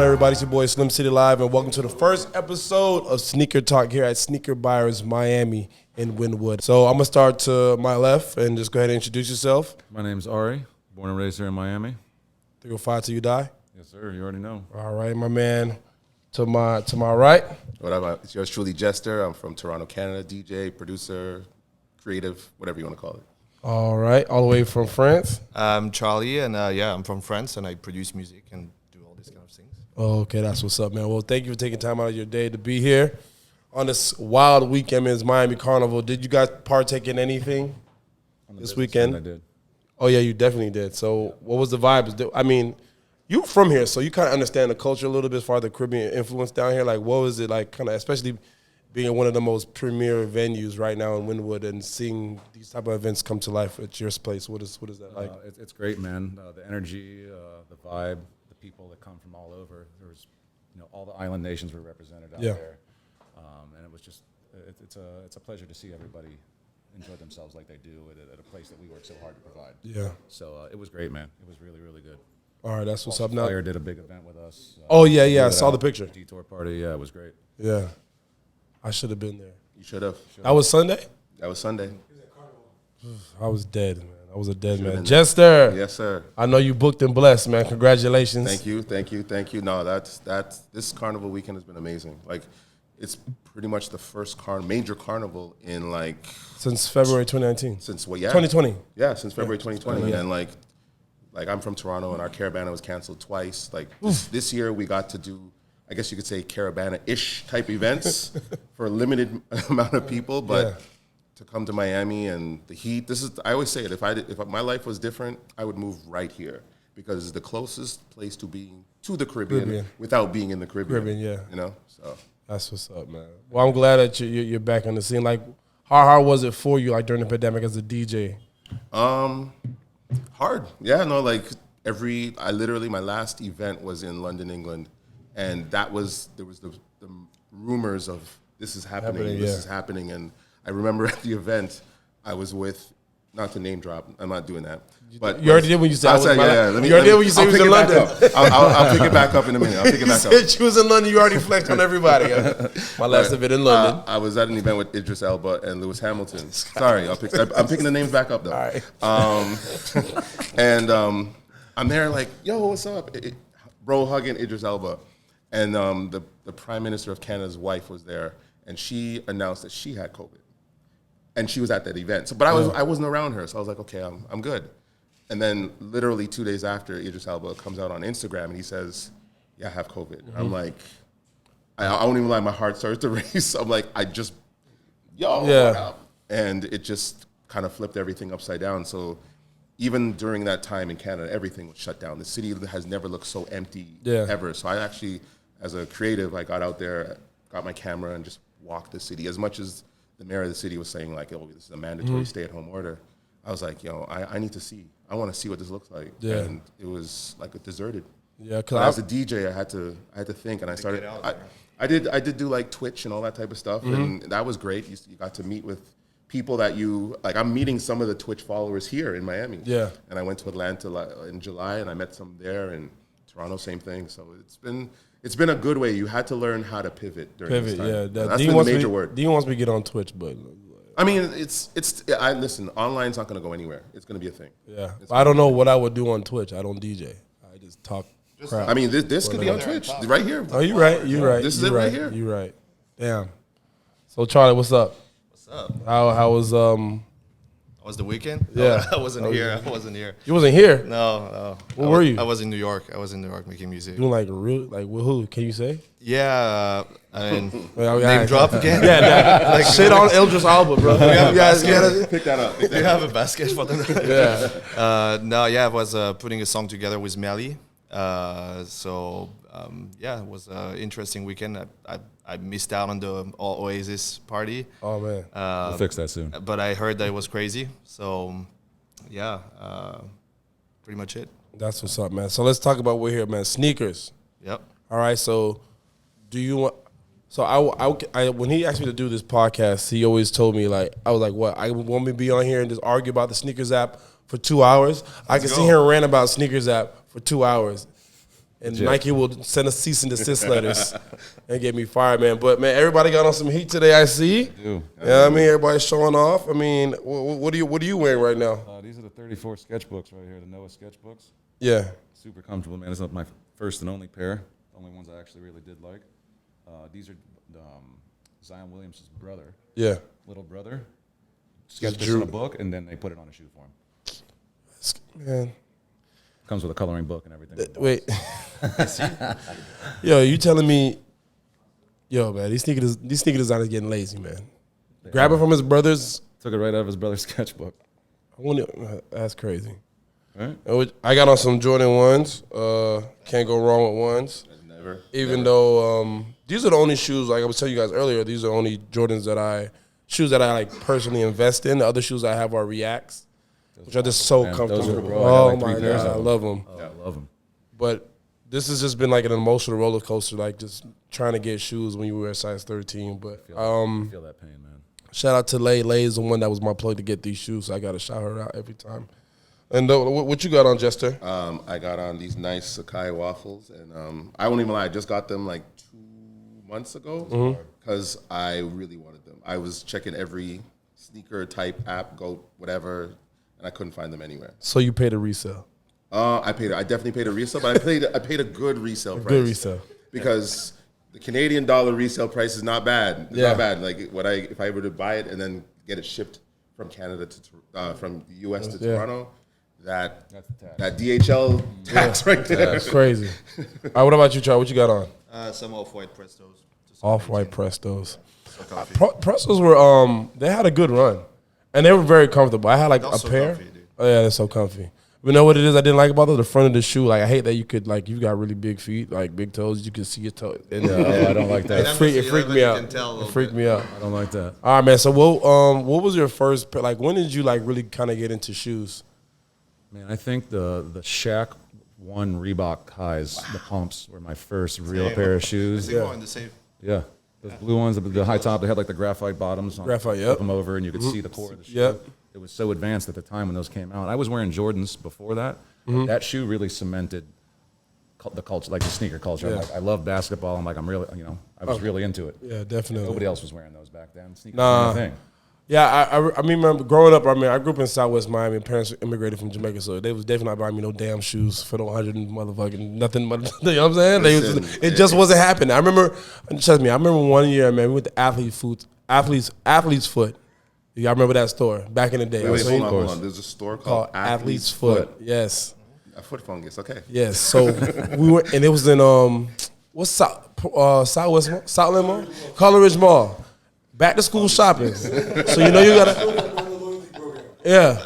on, everybody? It's your boy Slim City Live, and welcome to the first episode of Sneaker Talk here at Sneaker Buyers Miami in Wynwood. So I'm going to start to my left and just go ahead and introduce yourself. My name's Ari, born and raised here in Miami. 305 till you die? Yes, sir. You already know. All right, my man. To my right. What up? It's yours truly, Jester. I'm from Toronto, Canada. DJ, producer, creative, whatever you want to call it. All right, all the way from France. I'm Charlie, and I'm from France, and I produce music and do all these kind of things. Oh, okay, that's what's up, man. Well, thank you for taking time out of your day to be here on this wild weekend. It's Miami Carnival. Did you guys partake in anything this weekend? I did. Oh, yeah, you definitely did. So what was the vibe? I mean, you from here, so you kind of understand the culture a little bit as far as the Caribbean influence down here. Like, what was it like, kind of, especially being in one of the most premier venues right now in Wynwood and seeing these type of events come to life at your place? What is that like? It's great, man. The energy, the vibe, the people that come from all over. There was, all the island nations were represented out there, and it was just it's a pleasure to see everybody enjoy themselves like they do at a place that we work so hard to provide. Yeah. So it was great, man. It was really, really good. All right, that's what's up now. Fire did a big event with us. Oh, yeah, I saw the picture. Detour party, yeah, it was great. Yeah. I should have been there. You should have. That was Sunday? That was Sunday. I was dead, man. I was a dead man. Jester. Yes, sir. I know you booked and blessed, man. Congratulations. Thank you. No, that's this carnival weekend has been amazing. Like, it's pretty much the first major carnival in since February 2019. Since what? Yeah, 2020. Yeah, since February 2020, Yeah. and like I'm from Toronto, and our Caravana was canceled twice. Like this year, we got to do, I guess you could say, Caravana-ish type events for a limited amount of people, but to come to Miami and the heat. I always say it. If my life was different, I would move right here because it's the closest place to being to the Caribbean without being in the Caribbean. So that's what's up, man. Well, I'm glad that you're back on the scene. Like, how hard was it for you, like during the pandemic as a DJ? Hard. Yeah, no, I literally, my last event was in London, England, and there was the rumors of this is happening, and I remember at the event, I was with, not to name drop, I'm not doing that. But you already did when you said you already did when you said you was in London. I'll pick it back up in a minute. I'll pick it back up. You said you was in London, you already flexed on everybody. My last event in London. I was at an event with Idris Elba and Lewis Hamilton. Sorry, I'm picking the names back up, though. All right. And I'm there like, yo, what's up? Bro hugging Idris Elba. And the Prime Minister of Canada's wife was there, and she announced that she had COVID. And she was at that event. But I wasn't around her, so I was like, okay, I'm good. And then literally 2 days after, Idris Elba comes out on Instagram, and he says, yeah, I have COVID. Mm-hmm. I'm like, I won't even lie, my heart starts to race. I'm like, what up? And it just kind of flipped everything upside down. So even during that time in Canada, everything was shut down. The city has never looked so empty ever. So I actually, as a creative, I got out there, got my camera, and just walked the city. As much as the mayor of the city was saying, like, oh, this is a mandatory stay-at-home order, I was like, I need to see. I want to see what this looks like. Yeah. And it was like a deserted. Yeah, because as a DJ, I had to think, and I started. I did do like Twitch and all that type of stuff, and that was great. You got to meet with people that I'm meeting some of the Twitch followers here in Miami. Yeah. And I went to Atlanta in July, and I met some there, and Toronto, same thing. So it's been a good way. You had to learn how to pivot during this time. Yeah. That's been the major word. Dean wants me to get on Twitch, but I mean, listen, online's not going to go anywhere. It's going to be a thing. Yeah. I don't know what I would do on Twitch. I don't DJ. I just talk crap. I mean, this could be on Twitch right here. Oh, you're right. This is it right here. You're right. Damn. So, Charlie, what's up? What's up? How was Was the weekend? Yeah. No, I wasn't here. You wasn't here? No. Where were you? I was in New York. making music. Doing like with who? Can you say? Yeah. And name name drop again? Yeah. Like shit on Idris Elba, bro. You guys pick that up. Do you have a basket for them? Yeah. I was putting a song together with Melly. It was an interesting weekend. I missed out on the All Oasis party. Oh, man. We'll fix that soon. But I heard that it was crazy. So, pretty much it. That's what's up, man. So let's talk about we're here, man. Sneakers. Yep. All right. So do you want... So I when he asked me to do this podcast, he always told me, like, I was like, what? I want me to be on here and just argue about the Sneakers app for 2 hours? I can sit here and rant about Sneakers app for 2 hours. and Nike will send us cease and desist letters and get me fired, man. But, man, everybody got on some heat today, I see. I do. Yeah, I mean, everybody's showing off. I mean, what are you wearing right now? These are the 34 sketchbooks right here, the Noah sketchbooks. Yeah. Super comfortable, man. It's not my first and only pair. Only ones I actually really did like. These are Zion Williams' brother. Yeah. Little brother. Sketched this in a book, and then they put it on a shoe for him. Man. Comes with a coloring book and everything. Wait. Yo, you telling me, man, these sneaker designers getting lazy, man. Grab it from his brother's. Took it right out of his brother's sketchbook. That's crazy. Right? I got on some Jordan 1s. Can't go wrong with ones. Never. Even though these are the only shoes, like I was telling you guys earlier, these are the only Jordans shoes that I like personally invest in. The other shoes I have are Reacts, which are just so comfortable. Oh my God, I love them. Yeah, I love them. But this has just been like an emotional roller coaster, like just trying to get shoes when you wear size 13. But I feel that pain, man. shout out to Lay. Lay is the one that was my plug to get these shoes, so I got to shout her out every time. And what you got on, Jester? I got on these nice Sakai waffles, and I won't even lie, I just got them like 2 months ago because I really wanted them. I was checking every sneaker type app, go whatever, and I couldn't find them anywhere. So you paid a resale? I definitely paid a resale, but I paid a good resale price. Good resale. Because the Canadian dollar resale price is not bad. It's not bad. Like if I were to buy it and then get it shipped from Canada to from the US to Toronto, that's that DHL tax right there. That's crazy. All right, what about you, Charles? What you got on? Some off-white Prestos. Off-white Prestos. Prestos were they had a good run, and they were very comfortable. I had like a so pair. comfy, dude. Oh yeah, they're so comfy. You know what it is I didn't like about them? The front of the shoe. Like I hate that you could like you got really big feet, like big toes. You can see your toe. And, I don't like that. It freaked me out. It freaked me out. I don't like that. All right, man. So what was your first pair? Like when did you like really kind of get into shoes? Man, I think the Shaq 1 Reebok highs, the pumps, were my first real pair of shoes. Yeah. Those blue ones, the high top, they had like the graphite bottoms. Graphite, flip them over, and you could see the core of the shoe. Yep. It was so advanced at the time when those came out. I was wearing Jordans before that. That shoe really cemented the culture, like the sneaker culture. Yeah. I love basketball. I'm like, I was really into it. Yeah, definitely. Nobody else was wearing those back then. Sneakers were a thing. Yeah, I remember growing up. I mean, I grew up in Southwest Miami. Parents immigrated from Jamaica, so they was definitely not buying me no damn shoes for no 100 motherfucking nothing. You know what I'm saying? It just wasn't happening. I remember, trust me. I remember one year, man. We went to Athlete's Foot. Y'all remember that store back in the day? Wait, hold on. There's a store called Athlete's Foot. Yes. A foot fungus. Okay. Yes. So we were, and it was in what's Southwest Southland Mall, Coleridge Mall. Back to school shopping. So you know you gotta. Yeah.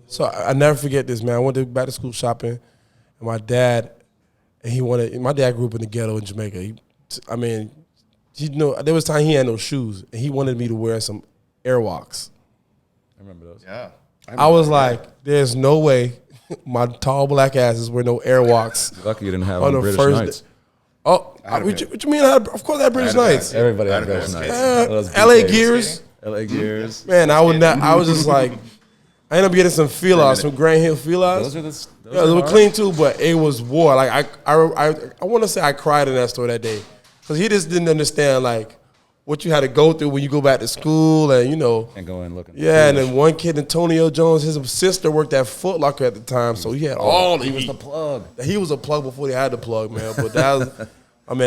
So I never forget this, man. I went to back to school shopping, and my dad grew up in the ghetto in Jamaica. There was time he had no shoes, and he wanted me to wear some Airwalks. I remember those. Yeah. I was like, there's no way my tall black ass is wearing no Airwalks. You're lucky you didn't have on British Knights. Oh, what you mean? Of course I had British Knights. Everybody had British Knights. LA Gears. LA Gears. Man, I was just like, I ended up getting some feel-outs, some Grand Hill feel-outs. Those they were clean too, but it was war. Like I want to say I cried in that store that day because he just didn't understand like what you had to go through when you go back to school and and go in looking. Yeah, and then one kid, Antonio Jones, his sister worked at Foot Locker at the time, so he had all the. He was the plug. He was a plug before they had the plug, man. But that was,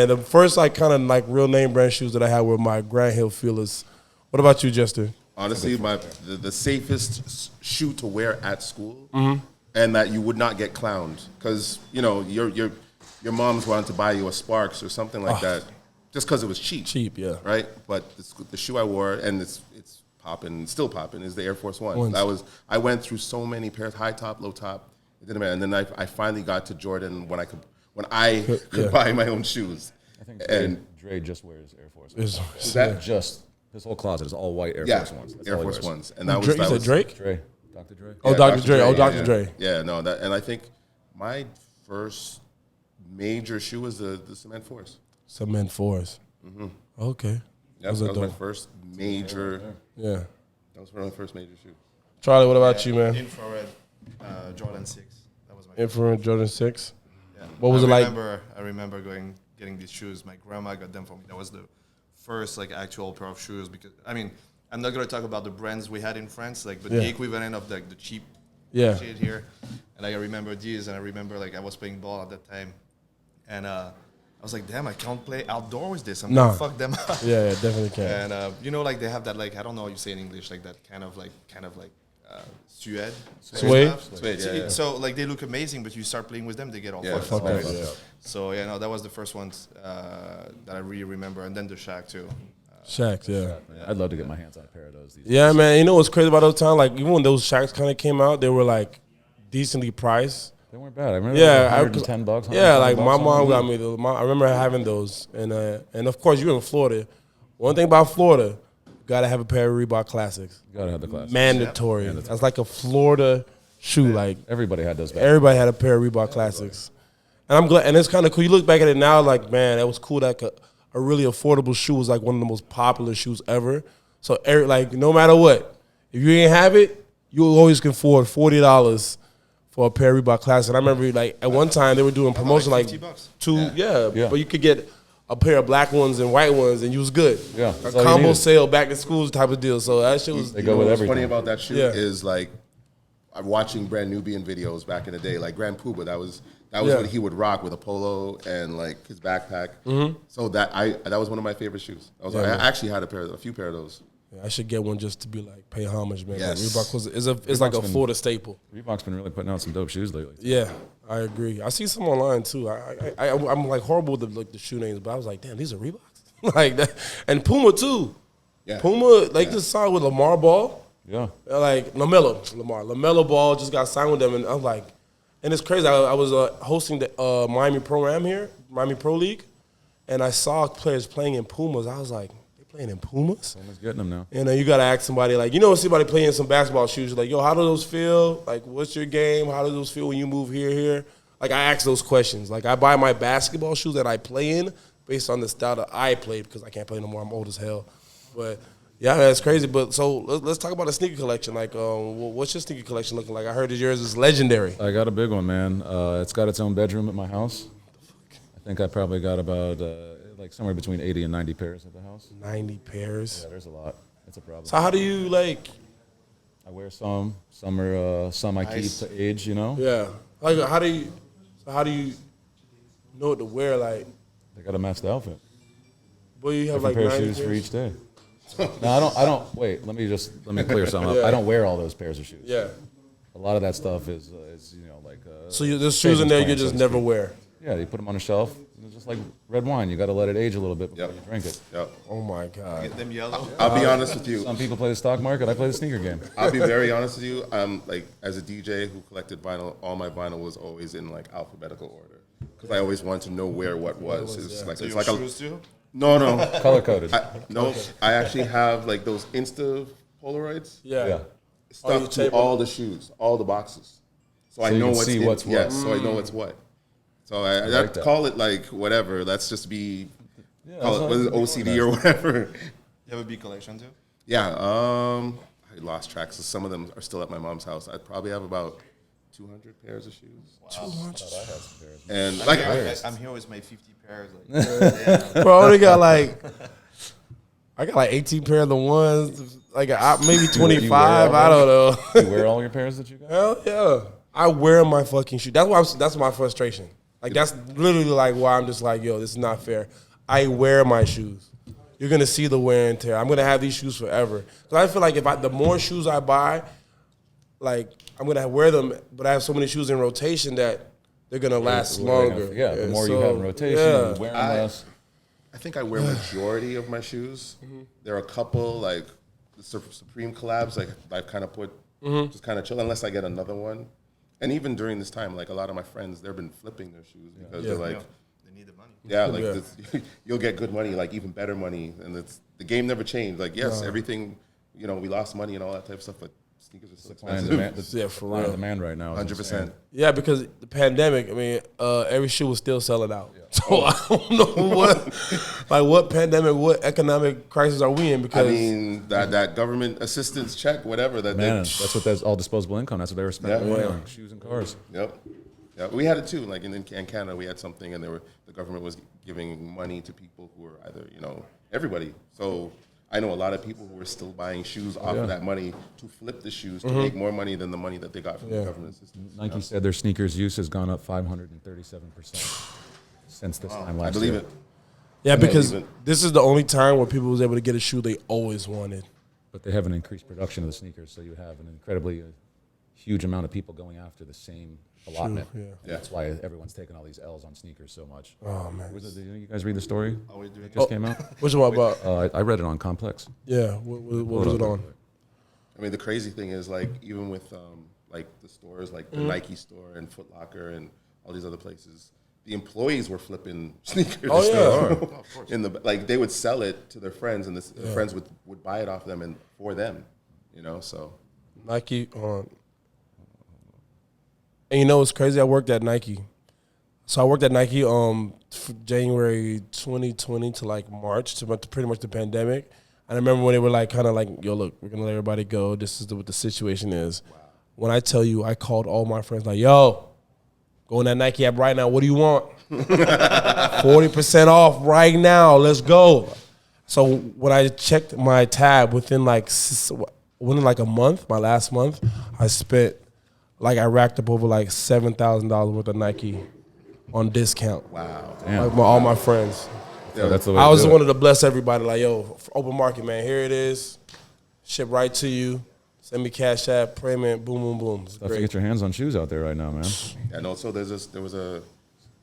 the first like kind of like real name brand shoes that I had were my Grand Hill Feelers. What about you, Jester? Honestly, the safest shoe to wear at school, and that you would not get clowned because your mom's wanted to buy you a Sparks or something like that, just because it was cheap. Cheap, yeah. Right, but the shoe I wore, and it's popping, still popping, is the Air Force One. I went through so many pairs, high top, low top. It didn't matter, and then I finally got to Jordan when I could buy my own shoes. I think Dre just wears Air Force Ones. His whole closet is all white Air Force Ones. That's Air Force Ones. And you said Drake? Dre. Dr. Dre. Oh, Dr. Dre. Oh, Dr. Dre. Yeah, no, and I think my first major shoe was the Cement Force. Cement Force. Mm-hmm. Okay. That was my first major. Yeah. That was one of my first major shoes. Charlie, what about you, man? Infrared Jordan 6. That was Infrared Jordan 6. Yeah. What was it like? I remember getting these shoes. My grandma got them for me. That was the first like actual pair of shoes because I mean I'm not gonna talk about the brands we had in France, like but the equivalent of like the cheap shit here. And I remember these, and I remember like I was playing ball at that time, and I was like, damn, I can't play outdoor with this. I'm gonna fuck them up. Yeah, definitely can. And you know, like they have that like I don't know how you say in English, like that kind of like suede. Suede? Suede, yeah. So like they look amazing, but you start playing with them, they get all fucked up. So yeah, no, that was the first ones that I really remember, and then the Shaq too. Shaqs, yeah. Man, I'd love to get my hands on a pair of those. Yeah, man. You know what's crazy about those times? Like even when those Shaqs kind of came out, they were like decently priced. They weren't bad. I remember $110. Yeah, like my mom got me those. I remember having those, and of course you're in Florida. One thing about Florida, you gotta have a pair of Reebok Classics. You gotta have the classics. Mandatory. That's like a Florida shoe. Like Everybody had those back. everybody had a pair of Reebok Classics, and I'm glad. And it's kind of cool. You look back at it now, like man, that was cool. Like a really affordable shoe was like one of the most popular shoes ever. So like no matter what, if you ain't have it, you always can afford $40 for a pair of Reebok Classics. And I remember like at one time they were doing promotion like $2, but you could get a pair of black ones and white ones, and you was good. Yeah, a combo sale back to school type of deal. So that shit was. They go with What's everything. funny about that shoe is like I'm watching Brand Nubian videos back in the day, like Grand Pooba. That was what he would rock with a polo and like his backpack. So that was one of my favorite shoes. I actually had a few pair of those. Yeah, I should get one just to be like pay homage, man. Yes. Reebok is like a Florida staple. Reebok's been really putting out some dope shoes lately. Yeah, I agree. I see some online too. I'm like horrible with the shoe names, but I was like, damn, these are Reeboks. Like that, and Puma too. Yeah. Puma just signed with Lamar Ball. Yeah. Like LaMelo Ball just got signed with them, and I'm like, and it's crazy. I was hosting the Miami program here, Miami Pro League, and I saw players playing in Pumas. I was like, they playing in Pumas? Someone's getting them now. And you got to ask somebody, like, somebody playing some basketball shoes. You're like, yo, how do those feel? Like, what's your game? How do those feel when you move here? Like, I ask those questions. Like, I buy my basketball shoes that I play in based on the style that I played because I can't play no more. I'm old as hell. But, yeah, that's crazy. But so let's talk about the sneaker collection. Like, what's your sneaker collection looking like? I heard that yours is legendary. I got a big one, man. It's got its own bedroom at my house. I think I probably got about like somewhere between 80 and 90 pairs at the house. 90 pairs? Yeah, there's a lot. It's a problem. So how do you, like... I wear some. Some I keep to age, Yeah. Like, how do you know what to wear, like... They got to match the outfit. Boy, you have Different like pair of 90 shoes pairs? for each day. No, I don't. Wait, let me clear something up. Yeah. I don't wear all those pairs of shoes. Yeah. A lot of that stuff is like. So there's shoes in there you just never wear? Yeah, you put them on a shelf. It's just like red wine. You got to let it age a little bit before you drink it. Yep. Oh, my God. Get them yellow. I'll be honest with you. Some people play the stock market. I play the sneaker game. I'll be very honest with you. Like as a DJ who collected vinyl, all my vinyl was always in like alphabetical order because I always wanted to know where what was. So It's your like shoes too? No. Color coded. I actually have like those Insta Polaroids Yeah. stuck to all the shoes, all the boxes, so I you know can what's see in, what's what. Yes, so I know what's what. So I like that. call it like whatever. Let's just be call it that's OCD or whatever. You have a big collection too? Yeah. I lost track. So some of them are still at my mom's house. I probably have about 200 pairs of shoes. Wow. 200. And I'm here with my 50 pairs. Like, Bro, I only got I got like 18 pair of the ones, like maybe 25. I don't know. You wear all your pairs that you got? Hell yeah. I wear my fucking shoes. That's my frustration. Like that's literally like why I'm just like, yo, this is not fair. I wear my shoes. You're gonna see the wear and tear. I'm gonna have these shoes forever. So I feel like the more shoes I buy, like I'm gonna wear them, but I have so many shoes in rotation that they're gonna last longer. Yeah, the more you have in rotation, you wear them less. I think I wear majority of my shoes. There are a couple like the Supreme collabs like I've kind of put just kind of chill unless I get another one. And even during this time, like a lot of my friends, they've been flipping their shoes because they're like, they need the money. yeah, like this, you'll get good money, like even better money, and the game never changed. Like yes, everything, we lost money and all that type of stuff, but sneakers are so expensive. Yeah, for real. Demand right now. 100%. Yeah, because the pandemic, I mean, every shoe was still selling out. So I don't know what pandemic, what economic crisis are we in? Because I mean, that government assistance check, whatever. That's what that's all disposable income. That's what they were spending money on, shoes and cars. Yep. Yeah, we had it too. Like in Canada, we had something, and the government was giving money to people who were either, everybody. So I know a lot of people who were still buying shoes off of that money to flip the shoes to make more money than the money that they got from the government assistance. Nike said their sneakers use has gone up 537% since this time last I believe year. it. Yeah, because this is the only time where people was able to get a shoe they always wanted. But they haven't increased production of the sneakers, so you have an incredibly huge amount of people going after the same allotment. Yeah. That's why everyone's taking all these L's on sneakers so much. Oh, man. Did you guys read the story? Are we doing It just came out? Which one about? I read it on Complex. Yeah, what was it on? I mean, the crazy thing is, like, even with like the stores, like the Nike store and Foot Locker and all these other places, the employees were flipping sneakers. Oh, yeah. Like they would sell it to their friends, and the friends would buy it off them and for them, So Nike on. And it's crazy? I worked at Nike. So I worked at Nike January 2020 to like March, to pretty much the pandemic. And I remember when they were like kind of like, yo, look, we're going to let everybody go. This is what the situation is. Wow. When I tell you, I called all my friends like, yo, go in that Nike app right now. What do you want? 40% off right now. Let's go. So when I checked my tab within like a month, my last month, I racked up over like $7,000 worth of Nike on discount. wow. Like all my friends. Yeah, that's the way I was to do wanted to bless everybody. Like, yo, open market, man. Here it is. Ship right to you. Send me Cash App, payment, boom, boom, boom. It's Tough great. to get your hands on shoes out there right now, man. Yeah, no. So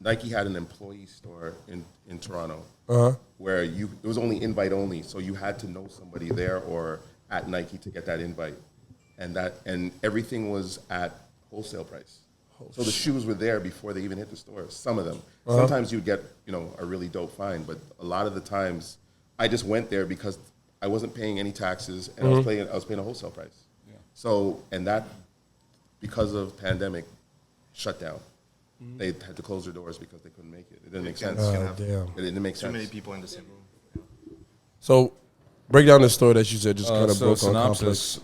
Nike had an employee store in Toronto where it was only invite only, so you had to know somebody there or at Nike to get that invite, and everything was at wholesale price. So the shoes were there before they even hit the store. Some of them. Sometimes you'd get a really dope find, but a lot of the times I just went there because I wasn't paying any taxes and I was paying a wholesale price. Yeah. So and that because of pandemic shut down. They had to close their doors because they couldn't make it. It didn't make sense. Damn. It didn't make sense. Too many people in the same room. So break down the story that you said just kind of So broke on Complex. synopsis,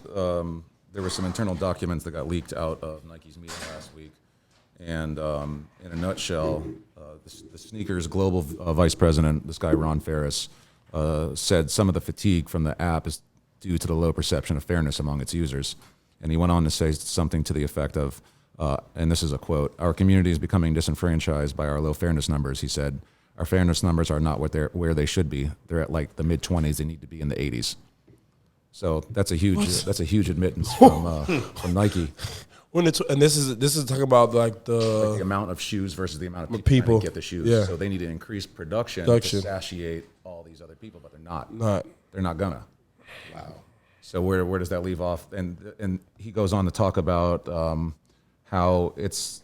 there were some internal documents that got leaked out of Nike's meeting last week. And in a nutshell, the sneakers global vice president, this guy Ron Ferris, said some of the fatigue from the app is due to the low perception of fairness among its users. And he went on to say something to the effect of, and this is a quote, "Our community is becoming disenfranchised by our low fairness numbers," he said. "Our fairness numbers are not where they should be. They're at like the mid-20s. They need to be in the 80s." So that's a huge admittance from Nike. And this is talking about like the amount of shoes versus the amount of people people trying to get the shoes. Yeah. So they need to increase production to satiate all these other people, but they're not. They're not gonna. Wow. So where does that leave off? And he goes on to talk about how it's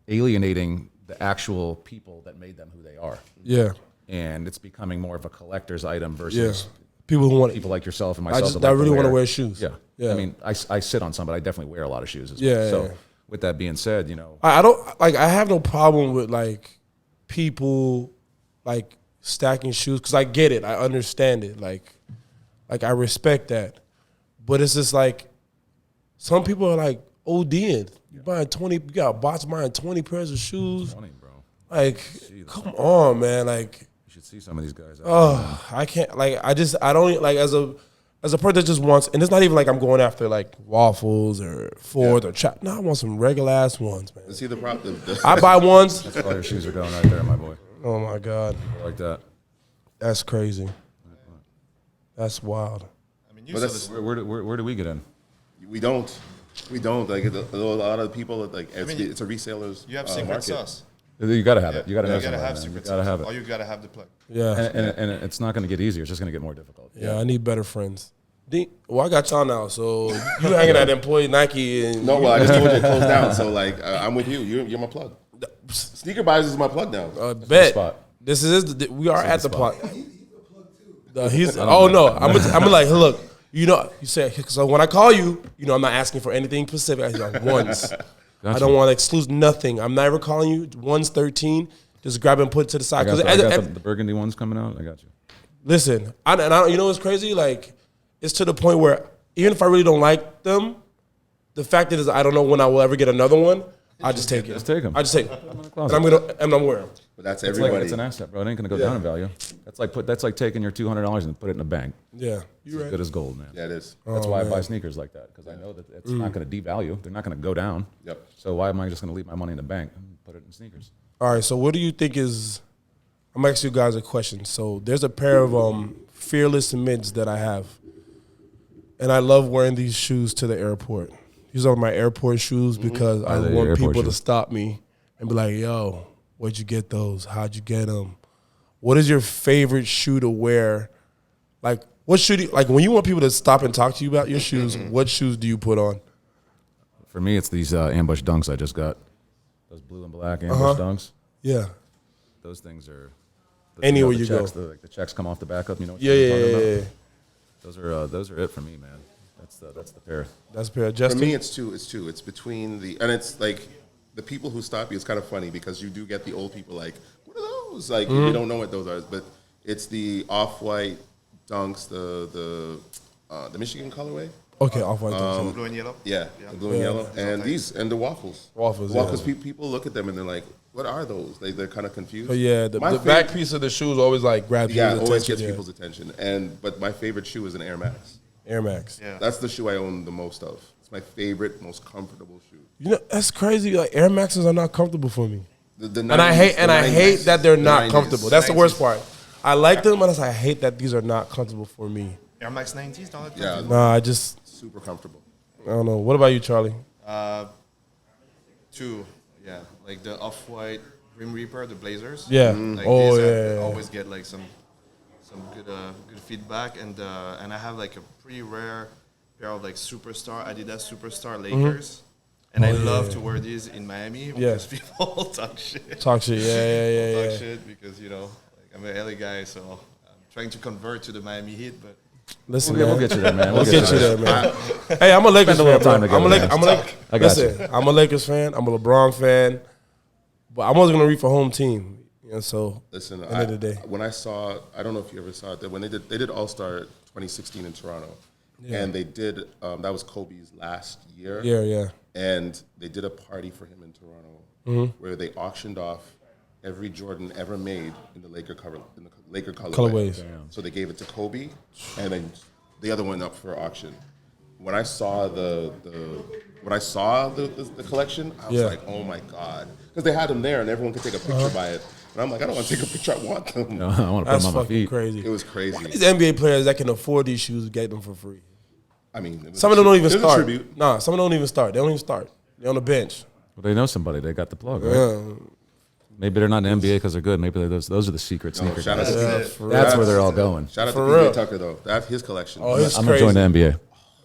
alienating the actual people that made them who they are. Yeah. And it's becoming more of a collector's item versus people who want people like yourself and myself. I really want to wear shoes. Yeah. Yeah. I mean, I sit on some, but I definitely wear a lot of shoes as well. Yeah. So with that being said, I don't like. I have no problem with like people like stacking shoes because I get it. I understand it. Like I respect that. But it's just like some people are like ODing. You buying 20. You got bots buying 20 pairs of shoes. 20, bro. Like, come on, man. Like, you should see some of these guys. I can't. Like, I don't like as a person that just wants. And it's not even like I'm going after like waffles or Ford or Chap. No, I want some regular ass ones, man. See the problem. I buy ones. That's why your shoes are going right there, my boy. Oh my God, Like that. that's crazy. That's wild. I mean, you But saw that's- this. Where do we get in? We don't. Like a lot of people like it's a reseller's You have secret market. sauce. You gotta have it. You gotta You know gotta somebody, have man. secret You gotta sauce. have it. Or you gotta have the plug. Yeah, And it's not going to get easier. It's just going to get more difficult. yeah. I need better friends. Well, I got y'all now, so you hanging at employee Nike and No, well, I just told you it closed down. So like, I'm with you. You're my plug. Sneaker Buyers is my plug now. bet spot. this is we are at the spot. plot. He's I'm like, hey, look, you say so when I call you, I'm not asking for anything specific. I like ones. I don't want to exclude nothing. I'm never calling you. One's 13. Just grab and put it to the side. I got the burgundy ones coming out. I got you. Listen, you know what's crazy? Like, it's to the point where even if I really don't like them, the fact is I don't know when I will ever get another one. I just take it. Just take them. I just take it. And I'm wearing them. But that's It's everybody. like, it's an asset, bro. It ain't gonna go down in value. That's like taking your $200 and put it in the bank. Yeah, It's as good as gold, man. Yeah, it is. That's why I buy sneakers like that, because I know that it's not going to devalue. They're not going to go down. Yep. So why am I just going to leave my money in the bank and put it in sneakers? All right, so what do you think is? I'm gonna ask you guys a question. So there's a pair of Fearless mids that I have, and I love wearing these shoes to the airport. These are my airport shoes because I want people to stop me and be like, "Yo, where'd you get those? How'd you get them? What is your favorite shoe to wear? Like, what shoe do you, like when you want people to stop and talk to you about your shoes? What shoes do you put on?" For me, it's these ambush dunks I just got. Those blue and black ambush dunks. Yeah. Those things are Anywhere the you checks, go. the checks come off the back up. You know what Yeah. I'm talking about? Those are it for me, man. That's the pair. That's a pair of For Jester. me, it's two. It's between and it's like the people who stop you. It's kind of funny because you do get the old people like, what are those? Like you don't know what those are, but it's the off-white dunks, the Michigan colorway. Okay, off-white. Blue and yellow. Yeah, the blue and yellow, and the waffles. Waffles, People look at them and they're like, "What are those?" They're kind of confused. But yeah, the back piece of the shoes always like grabs Yeah, people's always attention. gets people's attention. But my favorite shoe is an Air Max. Air Max. Yeah. That's the shoe I own the most of. It's my favorite, most comfortable shoe. You know, that's crazy. Like Air Maxes are not comfortable for me. The And I hate that they're not 90s. comfortable. That's the worst part. I like them, but I hate that these are not comfortable for me. Air Max 90s, don't it? Yeah, Nah, I super comfortable. don't know. What about you, Charlie? Two, yeah, like the off-white Grim Reaper, the Blazers. Yeah. Like Oh, these yeah. always get like some good feedback, and I have like a pretty rare pair of like Superstar Adidas Superstar Lakers, and I love to wear these in Miami because people talk shit. Talk shit. Yeah. Talk shit because like I'm an LA guy, so I'm trying to convert to the Miami Heat, but. Listen, We'll man. get you there, man. We'll get you there, man. Hey, I'm a Lakers Spend a fan. little time Bro. together, I got Listen, I'm a Lakers fan. I'm a LeBron fan. But I'm always gonna root for home team. You know, so Listen, end of the day. when I saw, I don't know if you ever saw it, that when they did All-Star 2016 in Toronto, and they did, that was Kobe's last year. Yeah. And they did a party for him in Toronto where they auctioned off every Jordan ever made in the Laker colorway. Colorways. So they gave it to Kobe, and then the other one up for auction. When I saw the collection, I was like, oh my god, because they had them there and everyone could take a picture by it. And I'm like, I don't want to take a picture. I want them. No, I want to put That's them on my fucking feet. crazy. It was crazy. These NBA players that can afford these shoes get them for free. I mean, it was Some of them don't even it was a start. tribute. Nah, some of them don't even start. They don't even start. They're on the bench. Well, they know somebody. They got the plug, right? Yeah. Maybe they're not in the NBA because they're good. Maybe those are the secret No, sneaker shout out guys. to That's where they're all going. Shout out to For PJ real. Tucker though. That's his collection. Oh, it's I'm going to crazy. join the NBA.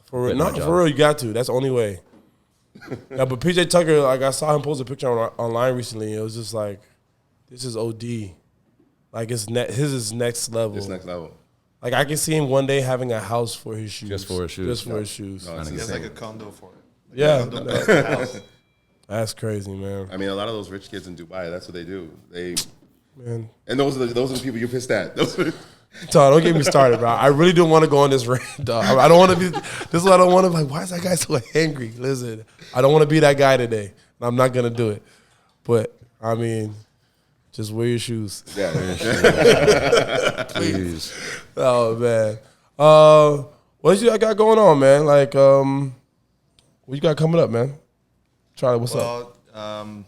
For real. Quit my No, job. for real, you got to. That's the only way. Yeah, but PJ Tucker, like I saw him post a picture online recently. It was just like, this is OD. Like his is next level. This next level. Like I can see him one day having a house for his shoes. Just for his shoes. Just for his shoes. No, it's He has insane. like a condo for it. Yeah. Condo plus the house. That's crazy, man. I mean, a lot of those rich kids in Dubai, that's what they do. Man. And those are the people you're pissed at. Those are, Todd, don't get me started, bro. I really don't want to go on this rant, dog. I don't want to be. This is what I don't want to. Like, why is that guy so angry? Listen, I don't want to be that guy today. And I'm not gonna do it. But I mean, just wear your shoes. yeah. Please. Oh man. What you got going on, man? Like, what you got coming up, man? Charlie, what's up? Well,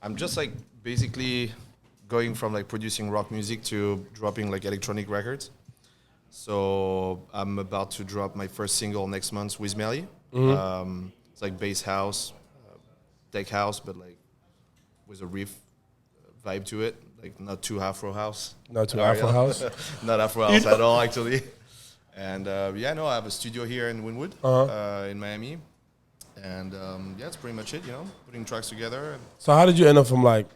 I'm just like basically going from like producing rock music to dropping like electronic records. So I'm about to drop my first single next month with Melly. It's like bass house, tech house, but like with a riff vibe to it, like not too Afro house. Not too Ariel. Afro house. Not Afro house at all, actually. And I have a studio here in Wynwood, in Miami. And it's pretty much it, putting tracks together. So how did you end up from like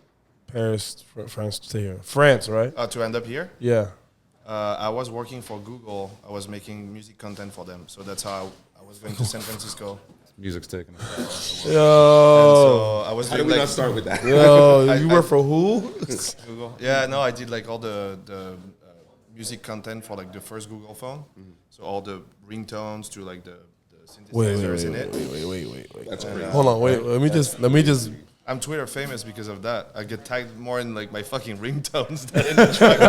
Paris, France to here? France, right? To end up here, Yeah. I was working for Google. I was making music content for them. So that's how I was going to San Francisco. Music's taking it. And Yo. so I was How doing did we like not start with that? Yo, you work for who? Google. Yeah, no, I did like all the music content for like the first Google phone. So all the ringtones to like the synthesizers in it. Wait. That's crazy. Hold on, wait. Let me just. I'm Twitter famous because of that. I get tagged more in like my fucking ringtones than in the track.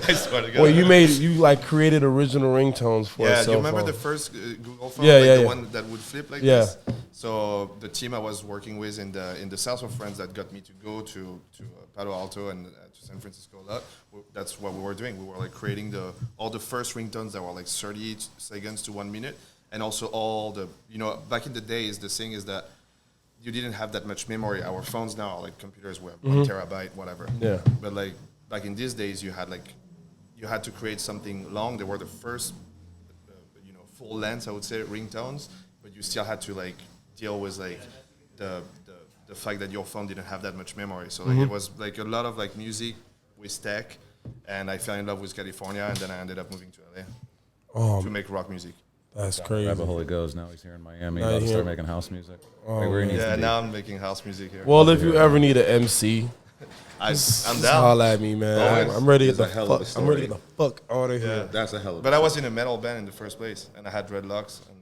I swear to God. Well, you like created original ringtones for yeah, a cell you remember phone. the first Google phone, Yeah, the one that would flip like this. So the team I was working with in the south of France that got me to go to Palo Alto and to San Francisco a lot. That's what we were doing. We were like creating all the first ringtones that were like 30 seconds to 1 minute, and also all the back in the days the thing is that you didn't have that much memory. Our phones now, like computers, were 1 terabyte, whatever. Yeah. But like back in these days, you had to create something long. They were the first, full length, I would say, ringtones. But you still had to like deal with like the fact that your phone didn't have that much memory. So like it was like a lot of like music with tech, and I fell in love with California, and then I ended up moving to LA to make rock music. That's crazy. Rabbit Hole he goes. Now he's here in Miami. About to start making house music. Now I'm making house music here. Well, if you ever need an MC, I'm just down. holla at me, man. I'm ready to get the hell of a fuck. I'm ready to story. get the fuck out of here. Yeah. That's a hell of. But I was in a metal band in the first place, and I had dreadlocks. And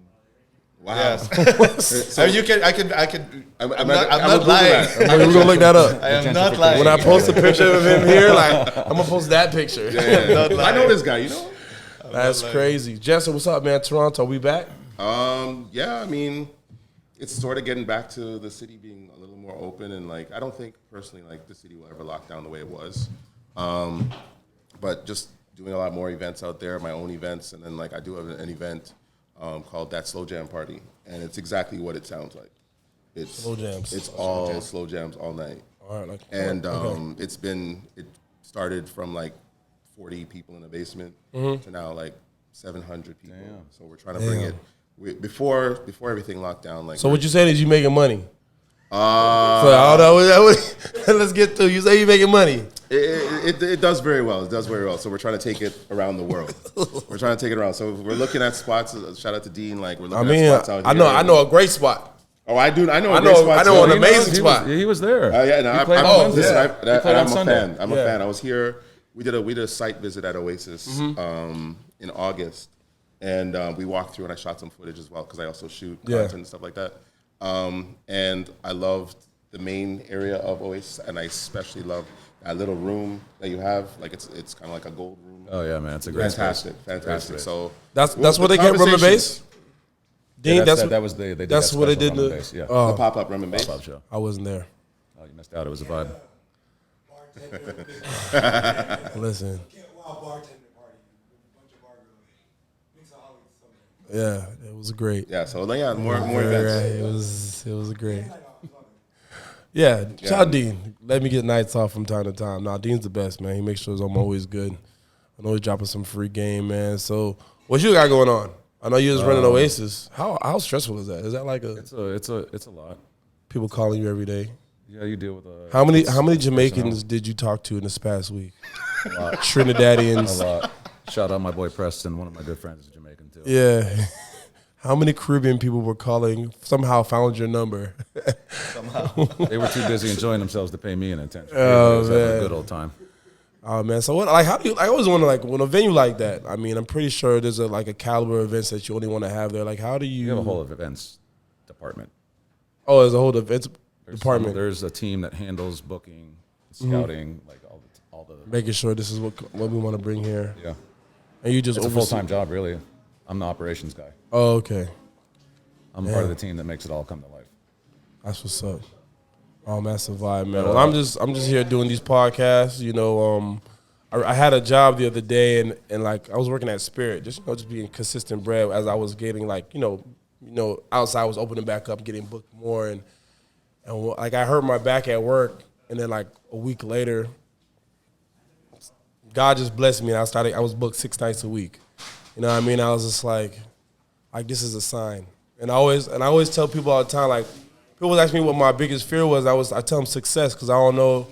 Wow. yes. I mean, I could. I'm not lying. We're gonna look that up. I am not lying. When I post a picture of him here, like I'm gonna post that picture. Yeah. I know this guy. That's crazy. Jester, what's up, man? Toronto, we back? Yeah, I mean, it's sort of getting back to the city being a little more open, and like I don't think personally like the city will ever lock down the way it was, but just doing a lot more events out there, my own events, and then like I do have an event called That Slow Jam Party, and it's exactly what it sounds like. It's slow jams. It's all slow jams all night, All right, and it started from like 40 people in the basement to now like 700 people. Damn. So we're trying to bring it. Before everything locked down, like So what you saying is you making money? So I don't know. Let's get to. You say you making money. it does very well. It does very well. So we're trying to take it around the world. We're trying to take it around. So we're looking at spots. Shout out to Dean. Like we're looking at spots out here. I know a great spot. Oh, I do. I know an amazing spot. He was there. Yeah, no, He played on Wednesday. listen, He played on I'm a Sunday. fan. I'm a fan. I was here. We did a site visit at Oasis in August, and we walked through and I shot some footage as well because I also shoot content and stuff like that. And I loved the main area of Oasis, and I especially love that little room that you have. Like it's kind of like a gold room. Oh yeah, man, it's a great Fantastic. space. So That's where they came from the base. Dean, Yeah, that's that was they did that's that what they special did. on the base, yeah. the pop-up rum and bass. Pop-up show. I wasn't there. Oh, you missed out. It was a vibe. Listen. Wild bartender party, a bunch of bar girls, mixaholics, something. Yeah, it was great. Yeah, so yeah, more events. It was great. Yeah, shout out Dean. Let me get nights off from time to time. Nah, Dean's the best, man. He makes sure I'm always good. I know he's dropping some free game, man. So what you got going on? I know you're just running Oasis. How stressful is that? Is that like It's a lot. people calling you every day? Yeah, you deal with How many Jamaicans did you talk to in this past week? a lot. Trinidadians. A lot. Shout out my boy Preston. One of my good friends is Jamaican too. Yeah. How many Caribbean people were calling? Somehow found your number. They were too busy enjoying themselves to pay me an attention. Oh, It was having man. a good old time. Oh man, so what? Like, how do you? I always wonder, like, when a venue like that. I mean, I'm pretty sure there's a caliber of events that you only want to have there. Like, how do you? You have a whole events department. Oh, there's a whole events department There's a team that handles booking, scouting, like all the. making sure this is what we want to bring here. Yeah, And you just it's a oversee- full time job, really. I'm the operations guy. Oh, okay, I'm part of the team that makes it all come to life. that's what's up. Oh, massive vibe, man. Well, I'm just here doing these podcasts. You know, I had a job the other day, and like I was working at Spirit, just being consistent bread as I was getting like outside was opening back up, getting booked more, and like I hurt my back at work, and then like a week later, God just blessed me, and I was booked 6 nights a week. You know what I mean? I was just like this is a sign, and I always tell people all the time, like. People ask me what my biggest fear was. I tell them success because I don't know.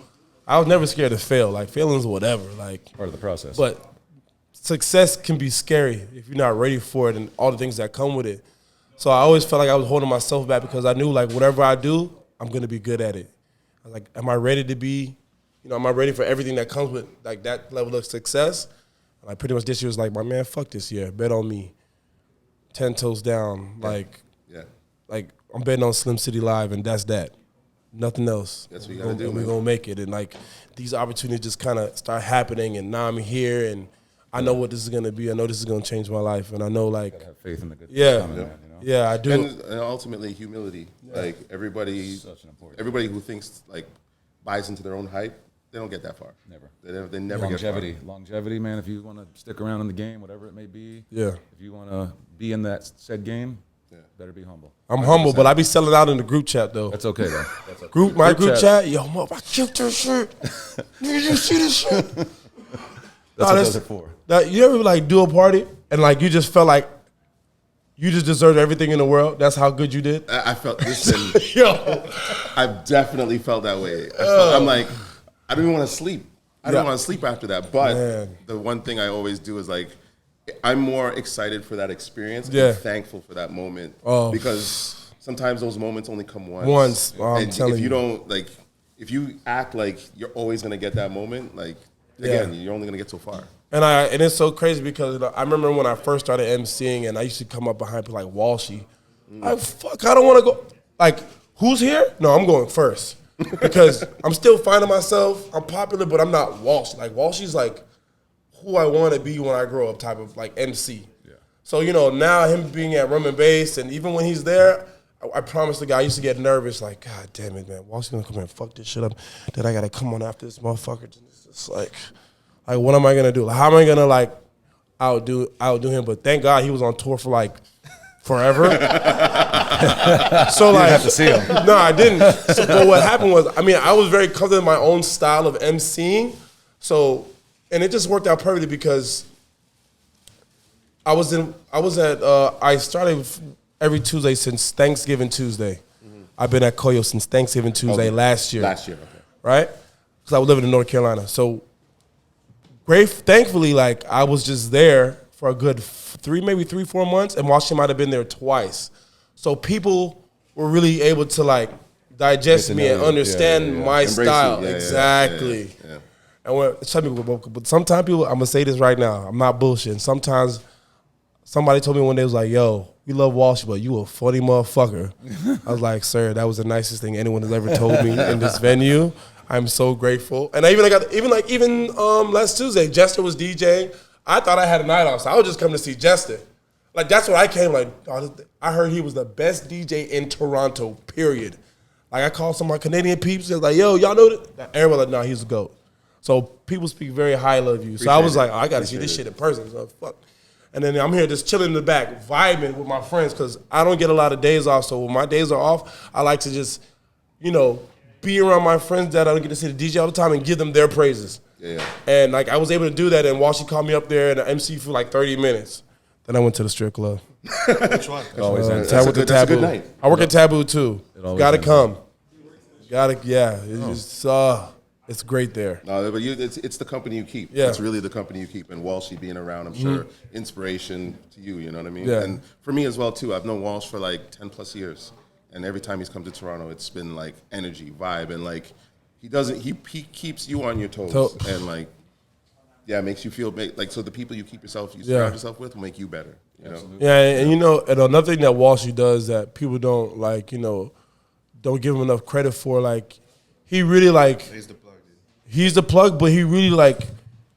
I was never scared to fail. Like failing's whatever. Like Part of the process. but success can be scary if you're not ready for it and all the things that come with it. So I always felt like I was holding myself back because I knew like whatever I do, I'm gonna be good at it. I was like, am I ready to be? Am I ready for everything that comes with like that level of success? And like pretty much this year was like, my man, fuck this year. Bet on me. 10 toes down. Yeah. Like I'm betting on Slim City Live, and that's that. Nothing else. That's what you gotta do, man. We're gonna make it, and like these opportunities just kind of start happening, and now I'm here, and I know what this is gonna be. I know this is gonna change my life, and I know like Gotta have faith in the good yeah, things coming, man, you know? yeah, I do. And ultimately humility. Like everybody who thinks like buys into their own hype, they don't get that far. Never. They never Longevity. get far. Longevity, man. If you want to stick around in the game, whatever it may be. Yeah. If you want to be in that said game, better be humble. I'm humble, but I be selling out in the group chat though. That's okay, though. That's okay. Group chat. Yo, I killed this shit. Nigga, you see this shit? That's what those are for. You ever like do a party and like you just felt like you just deserved everything in the world? That's how good you did? I felt, listen, Yo. I've definitely felt that way. I'm like, I don't even want to sleep. I don't want to sleep after that. But the one thing I always do is like, I'm more excited for that experience and thankful for that moment. Because sometimes those moments only come once. I'm telling if you you. don't, like, if you act like you're always going to get that moment, like, again, you're only going to get so far. And it's so crazy because I remember when I first started emceeing and I used to come up behind people like Walshy. Like, fuck, I don't want to go. Like, who's here? No, I'm going first. Because I'm still finding myself. I'm popular, but I'm not Walsh. Like, Walshy's like who I want to be when I grow up type of like MC. Yeah. So, you know, now him being at Rum and Bass, and even when he's there, I promised the guy, I used to get nervous, like, God damn it, man, Walshy's going to come here and fuck this shit up. Then I got to come on after this motherfucker. It's just like, what am I going to do? Like, how am I going to, like, outdo him? But thank God he was on tour for, like, forever. So, You like, didn't have to see him. No, I didn't. So, but what happened was, I mean, I was very comfortable in my own style of emceeing. So, and it just worked out perfectly because I started every Tuesday since Thanksgiving Tuesday. Mm-hmm. I've been at Koyo since Thanksgiving Tuesday last year. Okay. Right? Because I was living in North Carolina. So, thankfully, like, I was just there for a good 3-4 months, and Washington might have been there twice. So people were really able to, like, digest me and understand my style. Exactly. Yeah. And but sometimes people, I'm going to say this right now, I'm not bullshitting. Sometimes somebody told me one day, was like, yo, we love Walsh, but you a funny motherfucker. I was like, sir, that was the nicest thing anyone has ever told me in this venue. I'm so grateful. And I even last Tuesday, Jester was DJing. I thought I had a night off, so I was just coming to see Jester. Like, that's what I came, like, I heard he was the best DJ in Toronto, period. Like, I called some of my Canadian peeps, they was like, yo, y'all know that? Ariel, like, nah, he's a GOAT. So people speak very highly of you. So I was like, I got to see this shit in person. So fuck. And then I'm here just chilling in the back, vibing with my friends, because I don't get a lot of days off. So when my days are off, I like to just, you know, be around my friends that I don't get to see the DJ all the time and give them their praises. Yeah. And like I was able to do that, and while she called me up there and the MC for like 30 minutes, then I went to the strip club. Which one? That's a good night. I work at Taboo too. Gotta come. It's great there. No, but it's the company you keep. Yeah. It's really the company you keep. And Walshy being around, I'm sure, inspiration to you, you know what I mean? Yeah. And for me as well, too, I've known Walsh for like 10 plus years. And every time he's come to Toronto, it's been like energy, vibe, and like he keeps you on your toes. And like, makes you feel like, so the people you surround yourself with will make you better, you know? Yeah, and you know, and another thing that Walshy does that people don't like, you know, don't give him enough credit for, like, he really like, He's the plug, dude. He's the plug, but he really like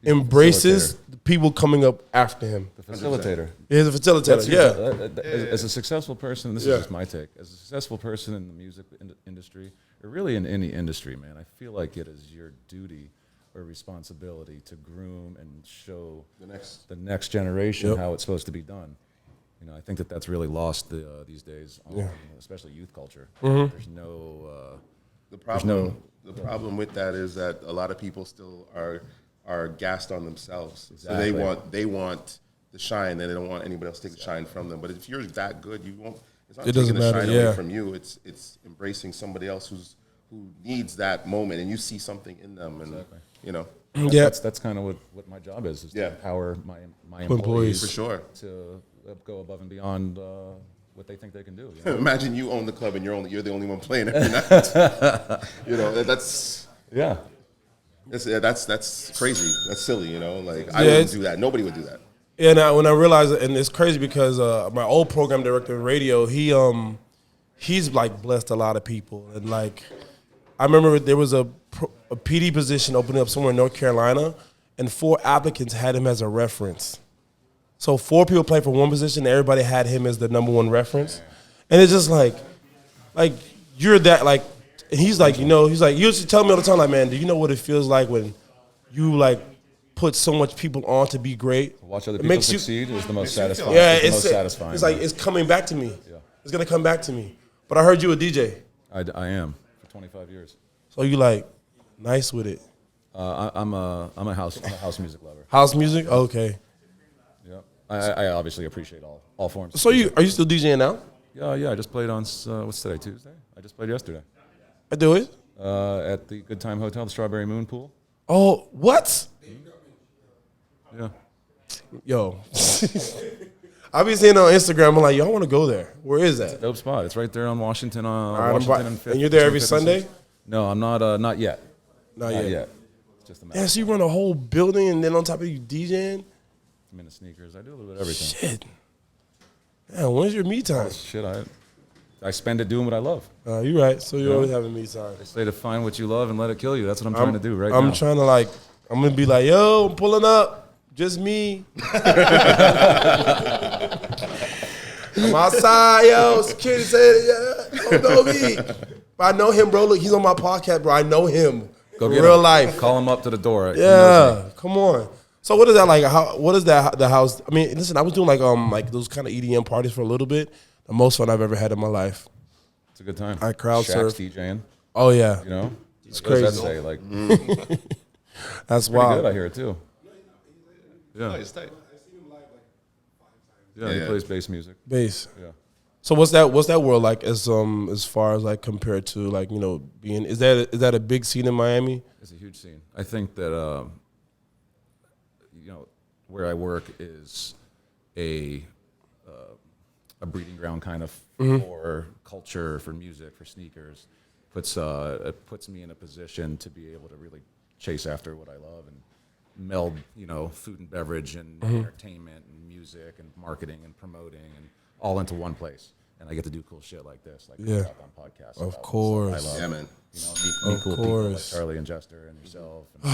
embraces the people coming up after him. The facilitator. He's a facilitator, As a successful person, this is just my take. As a successful person in the music industry, or really in any industry, man, I feel like it is your duty or responsibility to groom and show the next generation how it's supposed to be done. You know, I think that's really lost these days, especially youth culture. Mm-hmm. There's no... The problem with that is that a lot of people still are gassed on themselves. Exactly. So they want the shine, and they don't want anybody else to take the shine from them. But if you're that good, you won't. It's not taking the shine away from you. It's embracing somebody else who needs that moment, and you see something in them, and you know. That's kind of what my job is to empower my employees for sure to go above and beyond what they think they can do. You know? Imagine you own the club and you're the only one playing every night. You know, that's crazy. That's silly. You know, like I wouldn't do that. Nobody would do that. And when I realized it, and it's crazy because my old program director of radio, he's like blessed a lot of people. And like, I remember there was a PD position opening up somewhere in North Carolina, and 4 applicants had him as a reference. So 4 people played for one position, and everybody had him as the number 1 reference. And it's just like you're that, like, and he's like, you know, he's like, you used to tell me all the time, like, man, do you know what it feels like when you like put so much people on to be great? Watch other people succeed is the most satisfying. Yeah, it's the most satisfying. It's like, it's coming back to me. Yeah. It's gonna come back to me. But I heard you a DJ. I am for 25 years. So you like nice with it. I'm a house music lover. House music? Okay. Yeah. I obviously appreciate all forms. So are you still DJing now? Yeah. I just played on what's today? Tuesday. I just played yesterday. I do it. At the Good Time Hotel, the Strawberry Moon Pool. Oh, what? Yeah. Yo. I be seeing on Instagram, I'm like, yo, I want to go there. Where is that? Dope spot. It's right there on Washington. Washington and 5th. And you're there every 5th and Sunday? 6th. No, I'm not. Not yet. Not yet. It's just a Yeah, so you run a whole building, and then on top of you DJing? I'm into sneakers. I do a little bit of everything. Shit. Man, when's your me time? Shit, I spend it doing what I love. You're right. So you're always having me time. They say to find what you love and let it kill you. That's what I'm trying to do right now. I'm trying to I'm going to be like, yo, I'm pulling up. Just me. I'm outside, yo. Security said, yeah, don't know me. But I know him, bro. Look, he's on my podcast, bro. I know him. Go get real him. life. Call him up to the door. Yeah, come on. So what is that like? What is that? The house? I mean, listen, I was doing like those kind of EDM parties for a little bit. The most fun I've ever had in my life. It's a good time. I crowd surf. DJing. Oh yeah, You know, it's what does crazy. that say? Like, That's pretty wild. good. I hear it too. Yeah, Nice, tight. yeah. He plays bass music. Bass. Yeah. So what's that world like as far as like compared to like, you know, being is that a big scene in Miami? It's a huge scene. I think that you know, where I work is a breeding ground kind of for culture, for music, for sneakers. It puts me in a position to be able to really chase after what I love and meld, you know, food and beverage and entertainment and music and marketing and promoting and all into one place. And I get to do cool shit like this, like talk on podcasts. Of course. I love, Yeah, man. you know, meet cool people like Charlie and Jester and yourself. And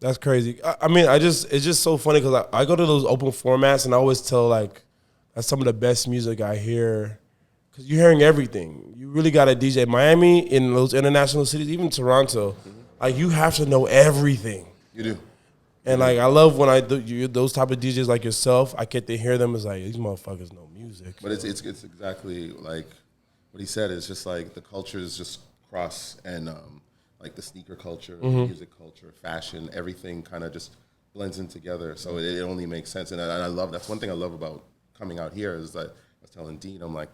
That's crazy. I mean, it's just so funny because I go to those open formats and I always tell like that's some of the best music I hear because you're hearing everything. You really got to DJ Miami in those international cities, even Toronto. Like you have to know everything. You do. And like I love when I do those type of DJs like yourself. I get to hear them. It's like these motherfuckers know music. But it's exactly like what he said. It's just like the cultures just cross and like the sneaker culture, the music culture, fashion, everything kind of just blends in together. So it only makes sense. And I love that's one thing I love about coming out here is that I was telling Dean, I'm like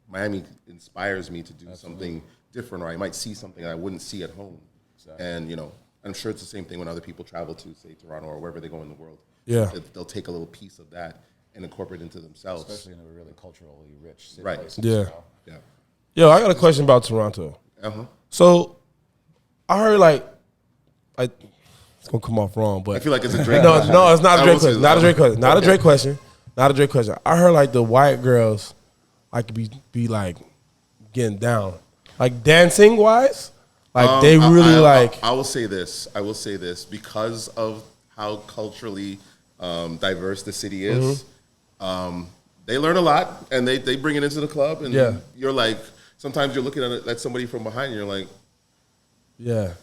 Miami inspires me to do something different, or I might see something I wouldn't see at home. Exactly. And you know. I'm sure it's the same thing when other people travel to, say, Toronto or wherever they go in the world. Yeah. They'll take a little piece of that and incorporate it into themselves. especially in a really culturally rich city. Right. Like Yeah. Yeah. Yo, I got a question about Toronto. Uh-huh. So I heard like it's gonna come off wrong, but I feel like it's a Drake no, question. no, it's not a I Drake will say question. Not a that. Drake question. Not a Okay. Drake question. Not a Drake question. I heard like the white girls like be like getting down, like dancing wise. Like they really like. I will say this. I will say this because of how culturally diverse the city is. They learn a lot and they bring it into the club. And Yeah. you're like, sometimes you're looking at somebody from behind and you're like, Yeah.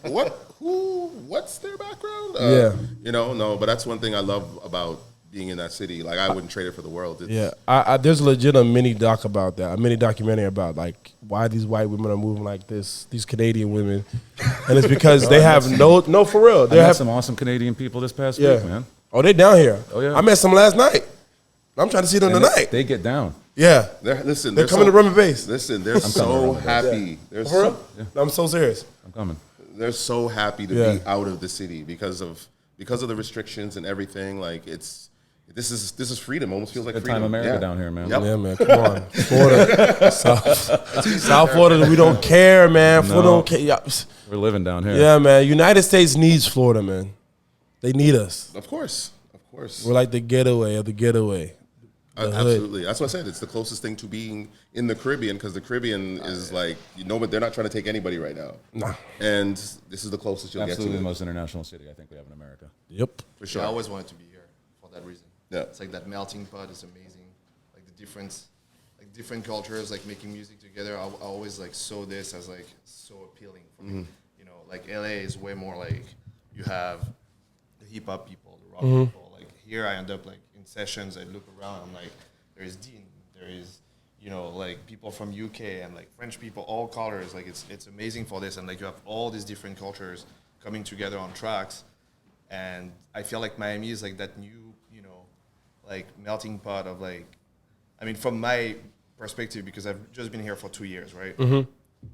what's their background? Yeah. You know, no, but that's one thing I love about being in that city. Like I wouldn't trade it for the world. Yeah, there's legit a mini doc about that, a mini documentary about like why these white women are moving like this, these Canadian women, and it's because they have no for real. I They met have some awesome Canadian people this past week, man. Oh, they down here. Oh, yeah. I met some last night. I'm trying to see them And tonight. they get down. Yeah, They're coming to run and bass. Listen, they're so happy. They're For real? so, I'm so serious. I'm coming. they're so happy to Yeah. be out of the city because of the restrictions and everything. Like this is freedom. Almost feels like Good freedom. time America Yeah. down here, man. Yep. Yeah, man, come on, Florida, South Florida. We don't care, man. Florida don't care. Yeah. We're living down here. Yeah, man. United States needs Florida, man. They need us. Of course. course. We're like the getaway of the getaway. Absolutely. That's what I said. It's the closest thing to being in the Caribbean because the Caribbean is like, but they're not trying to take anybody right now. Nah. And this is the closest you'll Absolutely get the to it. most international city I think we have in America. Yep. For sure. I always wanted to be here for that reason. Yeah. It's like that melting pot is amazing. Like the difference, like different cultures, like making music together. I always like saw this as like so appealing for me. You know, like LA is way more like you have the hip hop people, the rock people. Like here, I end up like in sessions. I look around. I'm like, there is Dean. There is, like people from UK and like French people, all colors. Like it's amazing for this, and like you have all these different cultures coming together on tracks. And I feel like Miami is like that new, like melting pot of like, I mean, from my perspective, because I've just been here for 2 years, right?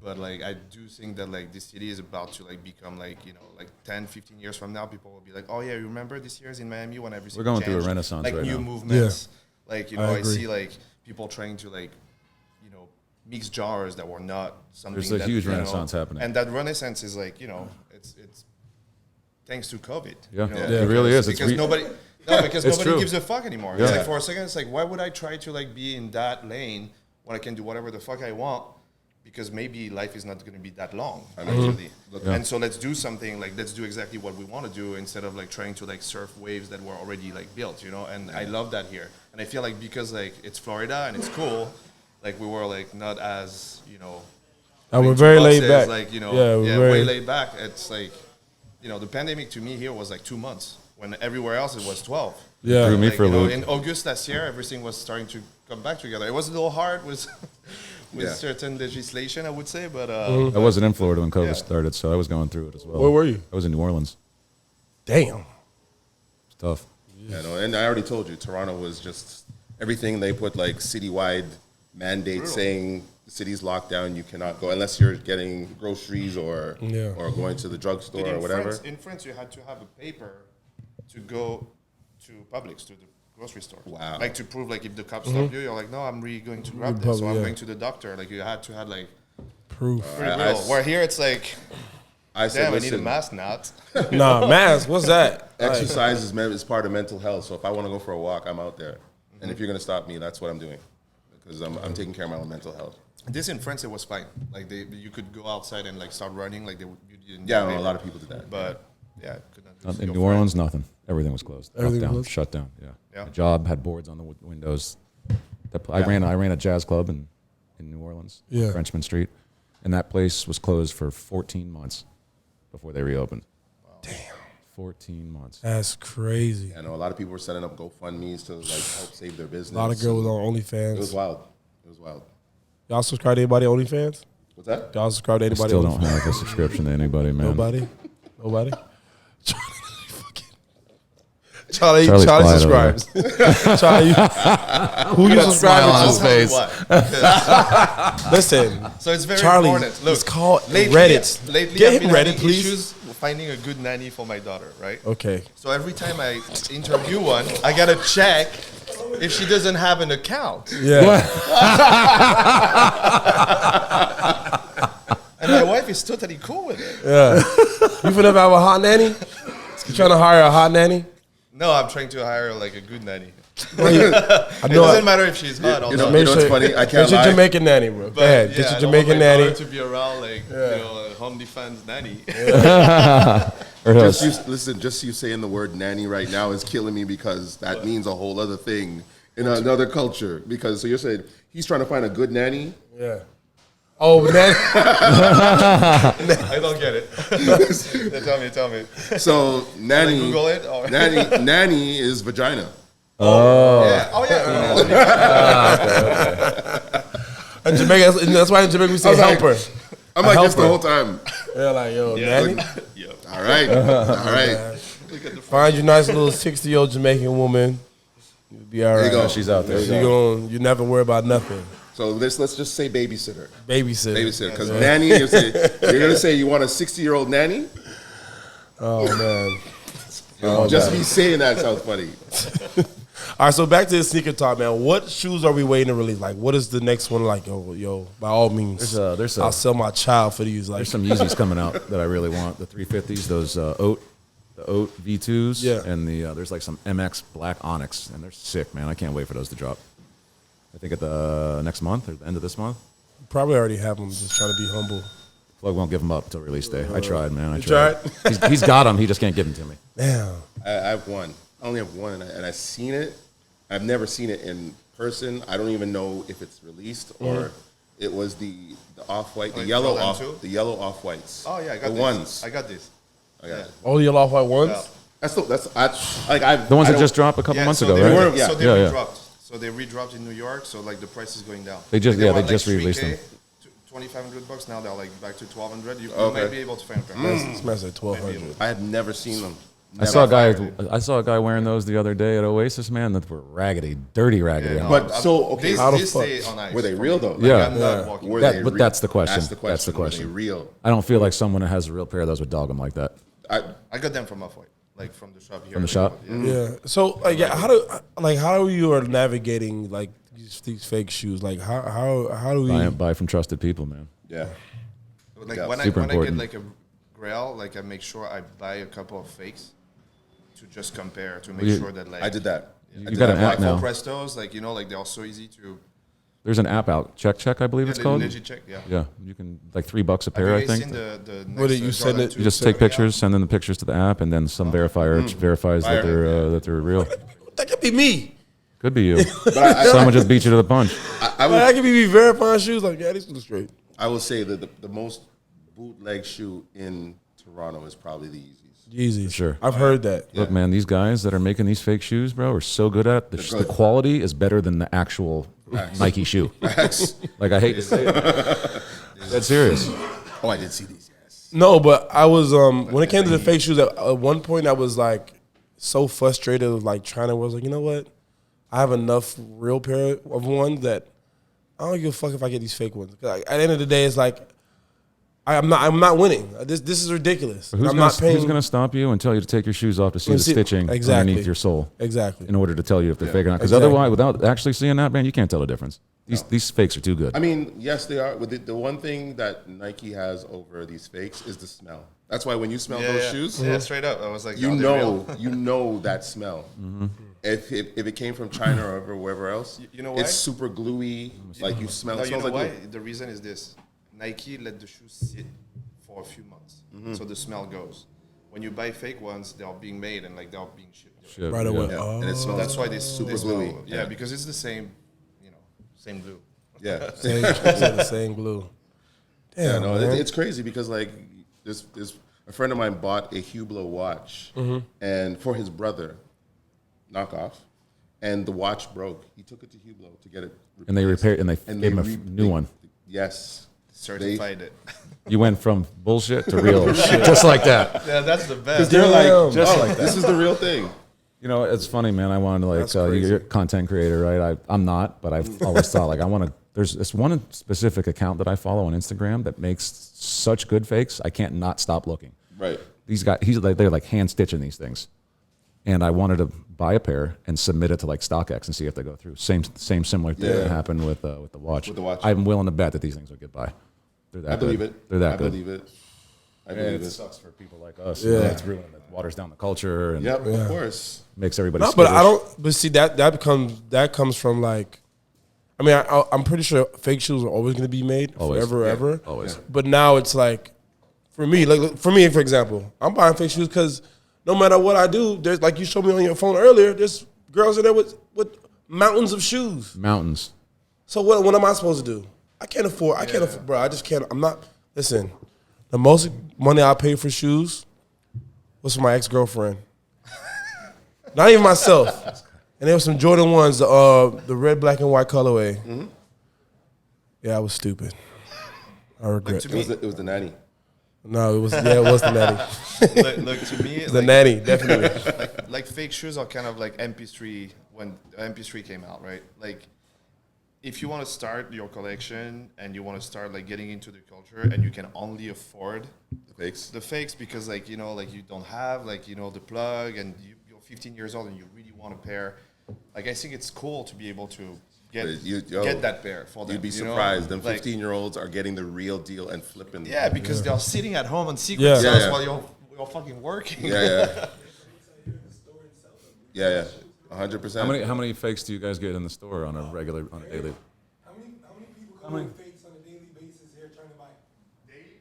But like, I do think that like this city is about to like become like, like 10, 15 years from now, people will be like, oh yeah, you remember this year's in Miami when everything We're going changed? through a renaissance like right new now. movements. Like, I I agree. see like people trying to like, mix genres that were not something There's a that, huge renaissance happening. And that renaissance is like, it's thanks to COVID. Yeah. you know, Yeah, it really is. Because It's nobody It's nobody true. gives a fuck anymore. Yeah. It's like for a second, it's like, why would I try to like be in that lane when I can do whatever the fuck I want? Because maybe life is not going to be that long, actually. Yeah. And so let's do something like, let's do exactly what we want to do instead of like trying to like surf waves that were already like built, And I love that here. And I feel like because like it's Florida and it's cool, like we were like not as, And we're going to very laid boxes, back. Like, we're way very laid back. It's like, the pandemic to me here was like 2 months when everywhere else it was 12. Yeah. Threw me Like, for a loop. in August last year, everything was starting to come back together. It was a little hard with Yeah. certain legislation, I would say, but I wasn't in Florida when COVID Yeah. started, so I was going through it as well. Where were you? I was in New Orleans. Damn. It's tough. And I already told you, Toronto was just everything. They put like citywide mandates saying the city's locked down. You cannot go unless you're getting groceries or going to the drugstore or whatever. In France, you had to have a paper to go to Publix, to the grocery store. Wow. Like to prove, like if the cops stop you, you're like, no, I'm really going to grab this, so I'm going to the doctor. Like you had to have like Proof. pretty real. Where here it's like, I said, damn, I need a listen, mask now. Nah, mask. What's that? exercise is part of mental health. So if I want to go for a walk, I'm out there. And if you're going to stop me, that's what I'm doing. Because I'm taking care of my own mental health. This in France, it was fine. Like you could go outside and like start running. Like you didn't. Yeah, need a paper. lot of people did that. But yeah, could not do In so New far. Orleans, nothing. Everything was closed. Everything Lockdown, closed? shut down. Yeah. Yeah. My job had boards on the windows. I ran a jazz club in New Orleans, Yeah. Frenchman Street, and that place was closed for 14 months before they reopened. Damn. 14 months. That's crazy. I know a lot of people were setting up GoFundMes to like help save their business. A lot of girls on It was OnlyFans. wild. It was wild. Y'all subscribe to anybody on OnlyFans? What's that? Y'all subscribe to I anybody still on don't have a subscription to anybody, man. Nobody? Charlie Charlie's quiet over subscribes. Charlie, who you subscribing I'll to? tell you what. Listen, So it's very Charlie, important. Look, it's called lately, Reddit. Lately, Get I've been him Reddit, having please. issues finding a good nanny for my daughter, right? Okay. So every time I interview one, I gotta check if she doesn't have an account. Yeah. And my wife is totally cool with it. Yeah. You finna have a hot nanny? You trying to hire a hot nanny? No, I'm trying to hire like a good nanny. I It know. doesn't matter if she's hot or You not. know what's funny? I can't Get your lie. Jamaican nanny, bro. Go But, ahead. yeah, Get I your don't want Jamaican my daughter nanny. to be around like a home defense nanny. Or else- Just you saying the word nanny right now is killing me because that means a whole other thing in another culture. Because so you're saying he's trying to find a good nanny. Yeah. Oh, nanny. I don't get it. Yeah, tell me. So nanny, Google it, or- nanny is vagina. Yeah. Oh yeah. In Jamaica, that's why in Jamaica we say was like- helper. I'm like this the helper. whole time. They're like, yo, Yeah. nanny. Yeah. All right, all right. Look at the Find your nice little 60-year-old Jamaican woman. You'll be all There right. you go. she's out there. You never worry about nothing. So let's just say babysitter. Babysitter. Babysitter, because nanny, you're gonna say you want a 60-year-old nanny. Oh, man. Just me saying that sounds funny. All right, so back to the sneaker talk, man. What shoes are we waiting to release? Like, what is the next one? Like, yo, by all means, I'll sell my child for these. Like, There's some Yeezys coming out that I really want. The 350s, those oat the Oat V2s, Yeah. and there's like some MX Black Onyx, and they're sick, man. I can't wait for those to drop. I think at the next month or the end of this month. Probably already have them. Just trying to be humble. Plug won't give them up till release day. I tried, man. I You tried. He's got them. He just can't give them to me. Damn. I have one. I only have one, and I've seen it. I've never seen it in person. I don't even know if it's released or it was the off-white, the yellow off-whites. Oh yeah, I got the this. ones. I got this. I got it. All the yellow off-white ones? Yeah. The ones that just dropped a couple months ago, right? Yeah. So they Yeah, yeah. re-dropped. So they re-dropped in New York. So like the price is going down. They just Like, they were, just like, released 3K, them. $2,500. Now they're like back to 1,200. You Okay. might be able to find a pair. It smells like 1,200. I have never seen them. I saw a guy wearing those the other day at Oasis, man, that were raggedy, dirty raggedy. Yeah, no, But so, okay, This, How the this fuck? stay on ice. were they for real me. though? Like, Yeah. I'm not walking. Were That- they but real? that's the question. That's the question. That's the question. Were they real? I don't feel like someone that has a real pair of those would dog them like that. I got them from Off-White, like from the shop here. From the shop? Yeah. Yeah. So like, yeah, how you are navigating like these fake shoes? Like how do we? Buy from trusted people, man. Yeah. Like Yeah. when Super I get important. like a grail, like I make sure I buy a couple of fakes to just compare to make Well, sure that like I did that. You I did got that. an app like now. for Prestos, like like they're so easy to. There's an app out, Check, I believe it's called. Check, yeah. Yeah, you can like $3 a pair, Have I you guys think. seen the What did next, you send Jordan it- 2 You just coming take out? pictures, send in the pictures to the app, and then some verifier verifies that they're real. That could be me. Could be you. But Someone just beat you to the punch. That could be me verifying shoes. Like, yeah, these look straight. I will say that the most bootleg shoe in Toronto is probably the Yeezys. Yeezy. Sure. I've heard that. Look, man, these guys that are making these fake shoes, bro, are so good at the good. quality is better than the actual Nike shoe. Like, I hate to say it. That's serious. Oh, I did see these. Yes. No, but I was when it came to the fake shoes. At one point, I was like so frustrated with like trying to. I was like, you know what? I have enough real pair of ones that I don't give a fuck if I get these fake ones. 'Cause, like, at the end of the day, it's like I'm not winning. This is ridiculous. Who's I'm gonna, not paying. who's gonna stop you and tell you to take your shoes off to see And the see- stitching exactly. underneath your sole Exactly. in order to tell you if they're fake or not? Because Exactly. otherwise, without actually seeing that, man, you can't tell the difference. These fakes are too good. I mean, yes, they are. But the one thing that Nike has over these fakes is the smell. That's why when you smell those shoes, Yeah, straight up. I was like, you oh, they're real. you know that smell. If it came from China or wherever else, You know why? it's super gluey. Like you smell. No, It you smells know like why? glue. The reason is this: Nike let the shoes sit for a few months, so the smell goes. When you buy fake ones, they are being made and like they are being shipped. Shit, Right away. yeah. Oh. And it smells. That's why they super they smell- gluey. Yeah, because it's the same, same glue. Yeah. Same, the same glue. Damn, Yeah, no, man. it's crazy because like this a friend of mine bought a Hublot watch and for his brother, knockoff, and the watch broke. He took it to Hublot to get it repaired. And they repaired and they gave him a new one. Yes. Certified it. You went from bullshit to real shit, just like that. Yeah, that's the best. They're like, Just oh, this is the real thing. You know, it's funny, man. I wanted to That's like crazy. you're a content creator, right? I'm not, but I've always thought like I want to. There's this one specific account that I follow on Instagram that makes such good fakes. I can't not stop looking. Right. These guys, they're like hand stitching these things, and I wanted to buy a pair and submit it to like StockX and see if they go through. Same similar thing that happened with the watch. With the watch. I'm willing to bet that these things will get by. They're that I believe good. it. They're that I good. believe it. I Yeah, believe it it. sucks for people like us. Yeah. You know, it's ruining it. Waters down the culture and Yep, of course. makes everybody. No, but I skittish. don't. But see that comes from like, I mean, I'm pretty sure fake shoes are always going to be made Always. forever, Yeah. ever. Always. But now it's like, for me, for example, I'm buying fake shoes because no matter what I do, there's like you showed me on your phone earlier. There's girls in there with mountains of shoes. Mountains. So what am I supposed to do? I can't afford, bro. I just can't. I'm not. Listen, the most money I paid for shoes was for my ex-girlfriend. Not even myself. And there were some Jordan 1s, the red, black, and white colorway. Mm-hmm. Yeah, I was stupid. I regret. to It was the nanny. No, it was the natty. Look, to me, The natty, definitely. like fake shoes are kind of like MP3 when MP3 came out, right? Like, if you want to start your collection and you want to start like getting into the culture and you can only afford The fakes. because like you don't have the plug and you're 15 years old and you really want a pair, like I think it's cool to be able to get that pair for them. You'd be you know? surprised. Them Like, 15-year-olds are getting the real deal and flipping. yeah, because they're sitting at home on secret Yeah. sauce Yeah. while you're all fucking working. Yeah. 100%. How many fakes do you guys get in the store on a daily? How many people come with fakes on a daily basis here trying to buy? Daily?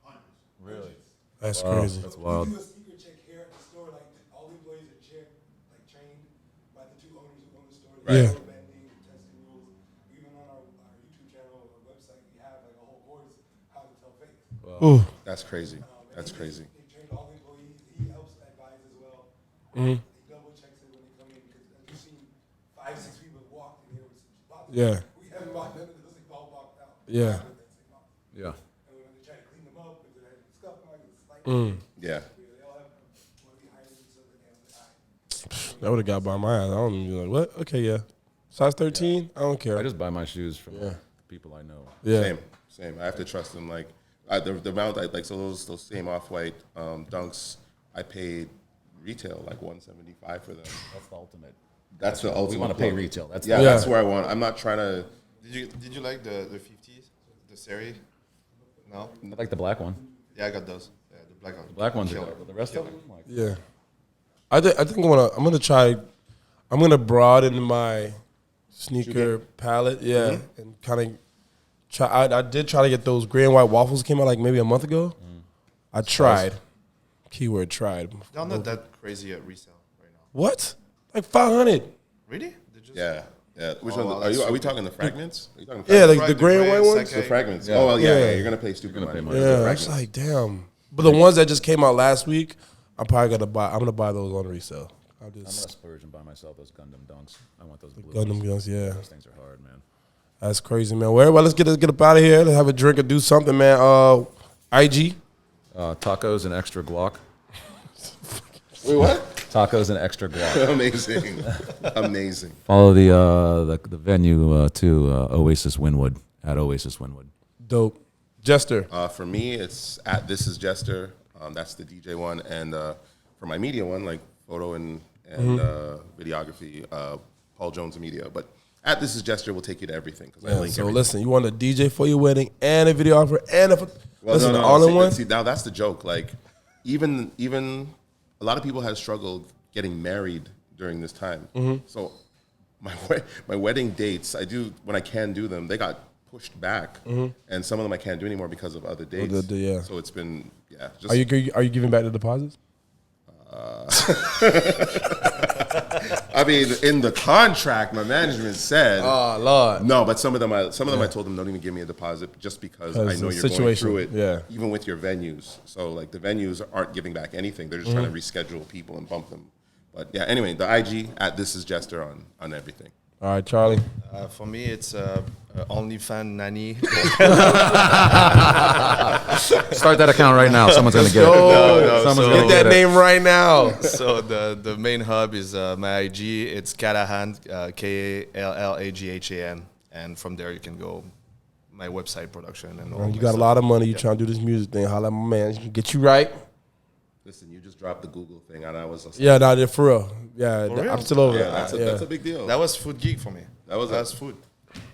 Hundreds. Really? That's crazy. That's wild. We do a secret check here at the store. Like all the employees are trained by the two owners who own the store. Yeah. Bending, testing rules. Even on our YouTube channel or website, we have like a whole course how to tell fakes. Ooh. That's crazy. That's crazy. They trained all the employees. He helps advise as well. Mm-hmm. He double checks it when they come in because we've seen 5-6 people have walked in here with some boxes. Yeah. We haven't bought none of those. They've all walked out. Yeah. Yeah. And when they try to clean them up, because they had scuff marks, it's like, Yeah. they all have one of the irons and stuff like that. That would have got by my ass. I don't even be like, what? Okay, yeah. Size 13? I don't care. I just buy my shoes from people I know. Yeah. Same. I have to trust them. Like the amount, so those same off-white dunks, I paid retail like $175 for them. That's the ultimate. That's the ultimate. We want to pay plug. retail. That's Yeah, that's where I want. I'm not trying to. Did you like the 50s? The series? No? I like the black one. Yeah, I got those. Yeah, the black one. The black ones are Killer. good, but the rest of them, like, Yeah. I think I'm gonna try. I'm gonna broaden my sneaker palette. Yeah, and kind of try. I did try to get those gray and white waffles. Came out like maybe a month ago. I tried. Keyword tried. They're not that crazy at resale right now. What? Like 500? Really? They just Yeah. Which Oh, one? wow, Are that's we talking the fragments? Are you talking Yeah, fragments? like the gray and white ones. The fragments. Yeah. Oh, well, Yeah. yeah. You're gonna pay stupid You're gonna money. pay money. for the Yeah, it's fragments. like damn. But the ones that just came out last week, I'm probably gonna buy. I'm gonna buy those on resale. I'm gonna splurge and buy myself those Gundam dunks. I want those blue Gundam ones. guns, yeah. Those things are hard, man. That's crazy, man. Well, everybody, let's get up out of here. Let's have a drink or do something, man. IG. Tacos and extra guac. Wait, what? Tacos and extra guac. Amazing. Amazing. Follow the venue too. Oasis Wynwood at Oasis Wynwood. Dope. Jester. For me, it's at This Is Jester. That's the DJ one, and for my media one, like photo and videography, Paul Jones Media. But at This Is Jester, will take you to everything because I link So everything. listen, you want a DJ for your wedding and a videographer and all in one? See, now that's the joke. Like, even a lot of people have struggled getting married during this time. So my wedding dates, I do when I can do them. They got pushed back, and some of them I can't do anymore because of other dates. Yeah. So it's been Just, Are you giving back the deposits? I mean, in the contract, my management said. Oh Lord. No, but some of them I told them don't even give me a deposit just because I know you're going through it. Yeah. Even with your venues, so like the venues aren't giving back anything. They're just trying to reschedule people and bump them. But yeah, anyway, the IG at This Is Jester on everything. All right, Charlie. For me, it's OnlyFans nanny. Start that account right now. Someone's gonna get it. Someone's gonna Get that name right now. So the main hub is my IG. It's Kallaghan, Kallaghan, and from there you can go my website production and all. You got a lot of money. You trying to do this music thing. Holla at my man. He can get you right. Listen, you just dropped the Google thing, and I was like, Yeah, no, for real. Yeah, real? I'm still over yeah, it. that's a big deal. That was food geek for me. That was food.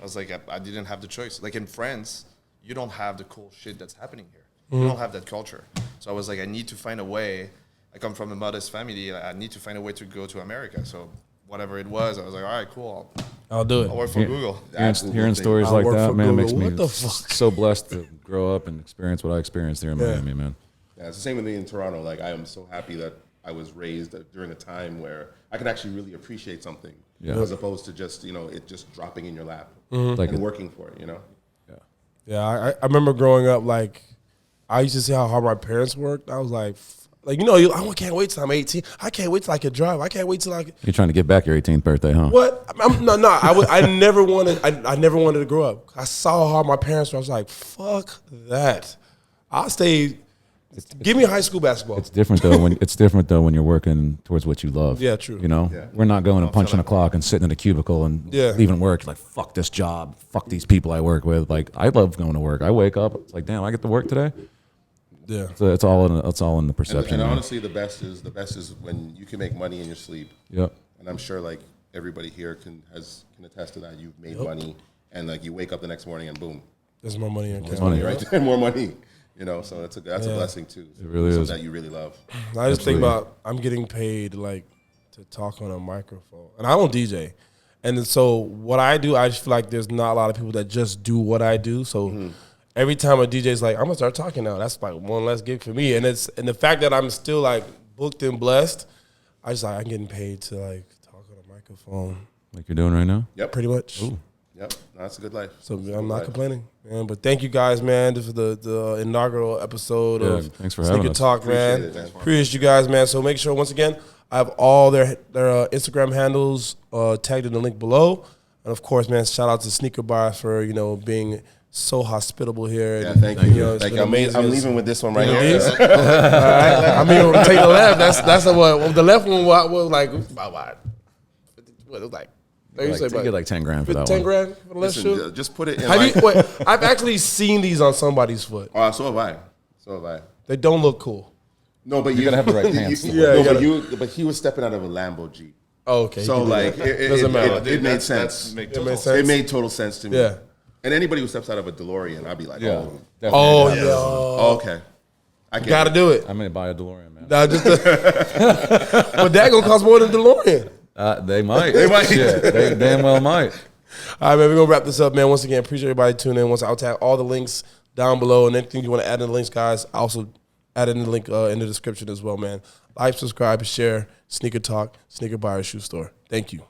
I was like, I didn't have the choice. Like in France, you don't have the cool shit that's happening here. You don't have that culture. So I was like, I need to find a way. I come from a modest family. I need to find a way to go to America. So whatever it was, I was like, all right, cool. I'll do it. I'll work for Google. Hearing stories I'll like work that, for man, Google. makes me What the fuck? so blessed to grow up and experience what I experienced here in Miami, man. Yeah, it's the same with me in Toronto. Like, I am so happy that I was raised during a time where I could actually really appreciate something, as opposed to just it just dropping in your lap Like and working for it. Yeah, I remember growing up, like, I used to see how hard my parents worked. I was like, I can't wait till I'm 18. I can't wait till I can drive. I can't wait till I can. You're trying to get back your 18th birthday, huh? What? I never wanted. I never wanted to grow up. I saw how hard my parents were. I was like, fuck that. I'll stay. Give me high school basketball. It's different though when you're working towards what you love. Yeah, true. We're not going and punching a clock and sitting in a cubicle and leaving work like fuck this job, fuck these people I work with. Like I love going to work. I wake up, it's like damn, I get to work today. Yeah, so it's all in the perception. And honestly, the best is when you can make money in your sleep. Yep. And I'm sure like everybody here can attest to that. You've made money, and like you wake up the next morning and boom, there's more money in there's money right there, more money. You know, so that's a blessing too. It really something is. that you really love. I just think about I'm getting paid like to talk on a microphone, and I don't DJ, and then so what I do, I just feel like there's not a lot of people that just do what I do. So every time a DJ's like, I'm gonna start talking now, that's like one less gig for me, and the fact that I'm still like booked and blessed, I'm getting paid to like talk on a microphone, Like you're doing right now? Yep. pretty much. Ooh. Yep. That's a good life. So I'm not complaining, man. But thank you guys, man. This is the inaugural episode of thanks for having Sneaker us. Talk, man. Appreciate it, man. Appreciate you guys, man. So make sure, once again, I have all their Instagram handles tagged in the link below. And of course, man, shout out to Sneaker Bar for being so hospitable here. Yeah, and, thank you. It's Thank been you. amazing. I'm leaving with this one right You know here. these? All right. I mean, take the left. That's what the left one was like. What it was like. You get like 10 grand for that 10 one. grand for the left shoe. Listen, just put it in. I've actually seen these on somebody's foot. Oh, so have I. So have I. They don't look cool. No, but You gotta have the right pants. But he was stepping out of a Lambo Jeep. Oh, okay. So like, Doesn't matter. it made sense. Make It total made sense. sense. It made total sense to me. Yeah. And anybody who steps out of a DeLorean, I'd be like, Yeah. oh, Definitely. Oh, Yeah. yeah. oh, okay. I get Gotta it. do it. I may buy a DeLorean, man. Nah, but that gonna cost more than DeLorean. They might. They might. Yeah, they damn well might. All right, man, we're going to wrap this up, man. Once again, appreciate everybody tuning in. I'll tag all the links down below, and anything you want to add in the links, guys, I also add in the link in the description as well, man. Like, subscribe, share, Sneaker Talk, Sneaker Buyer Shoe Store. Thank you.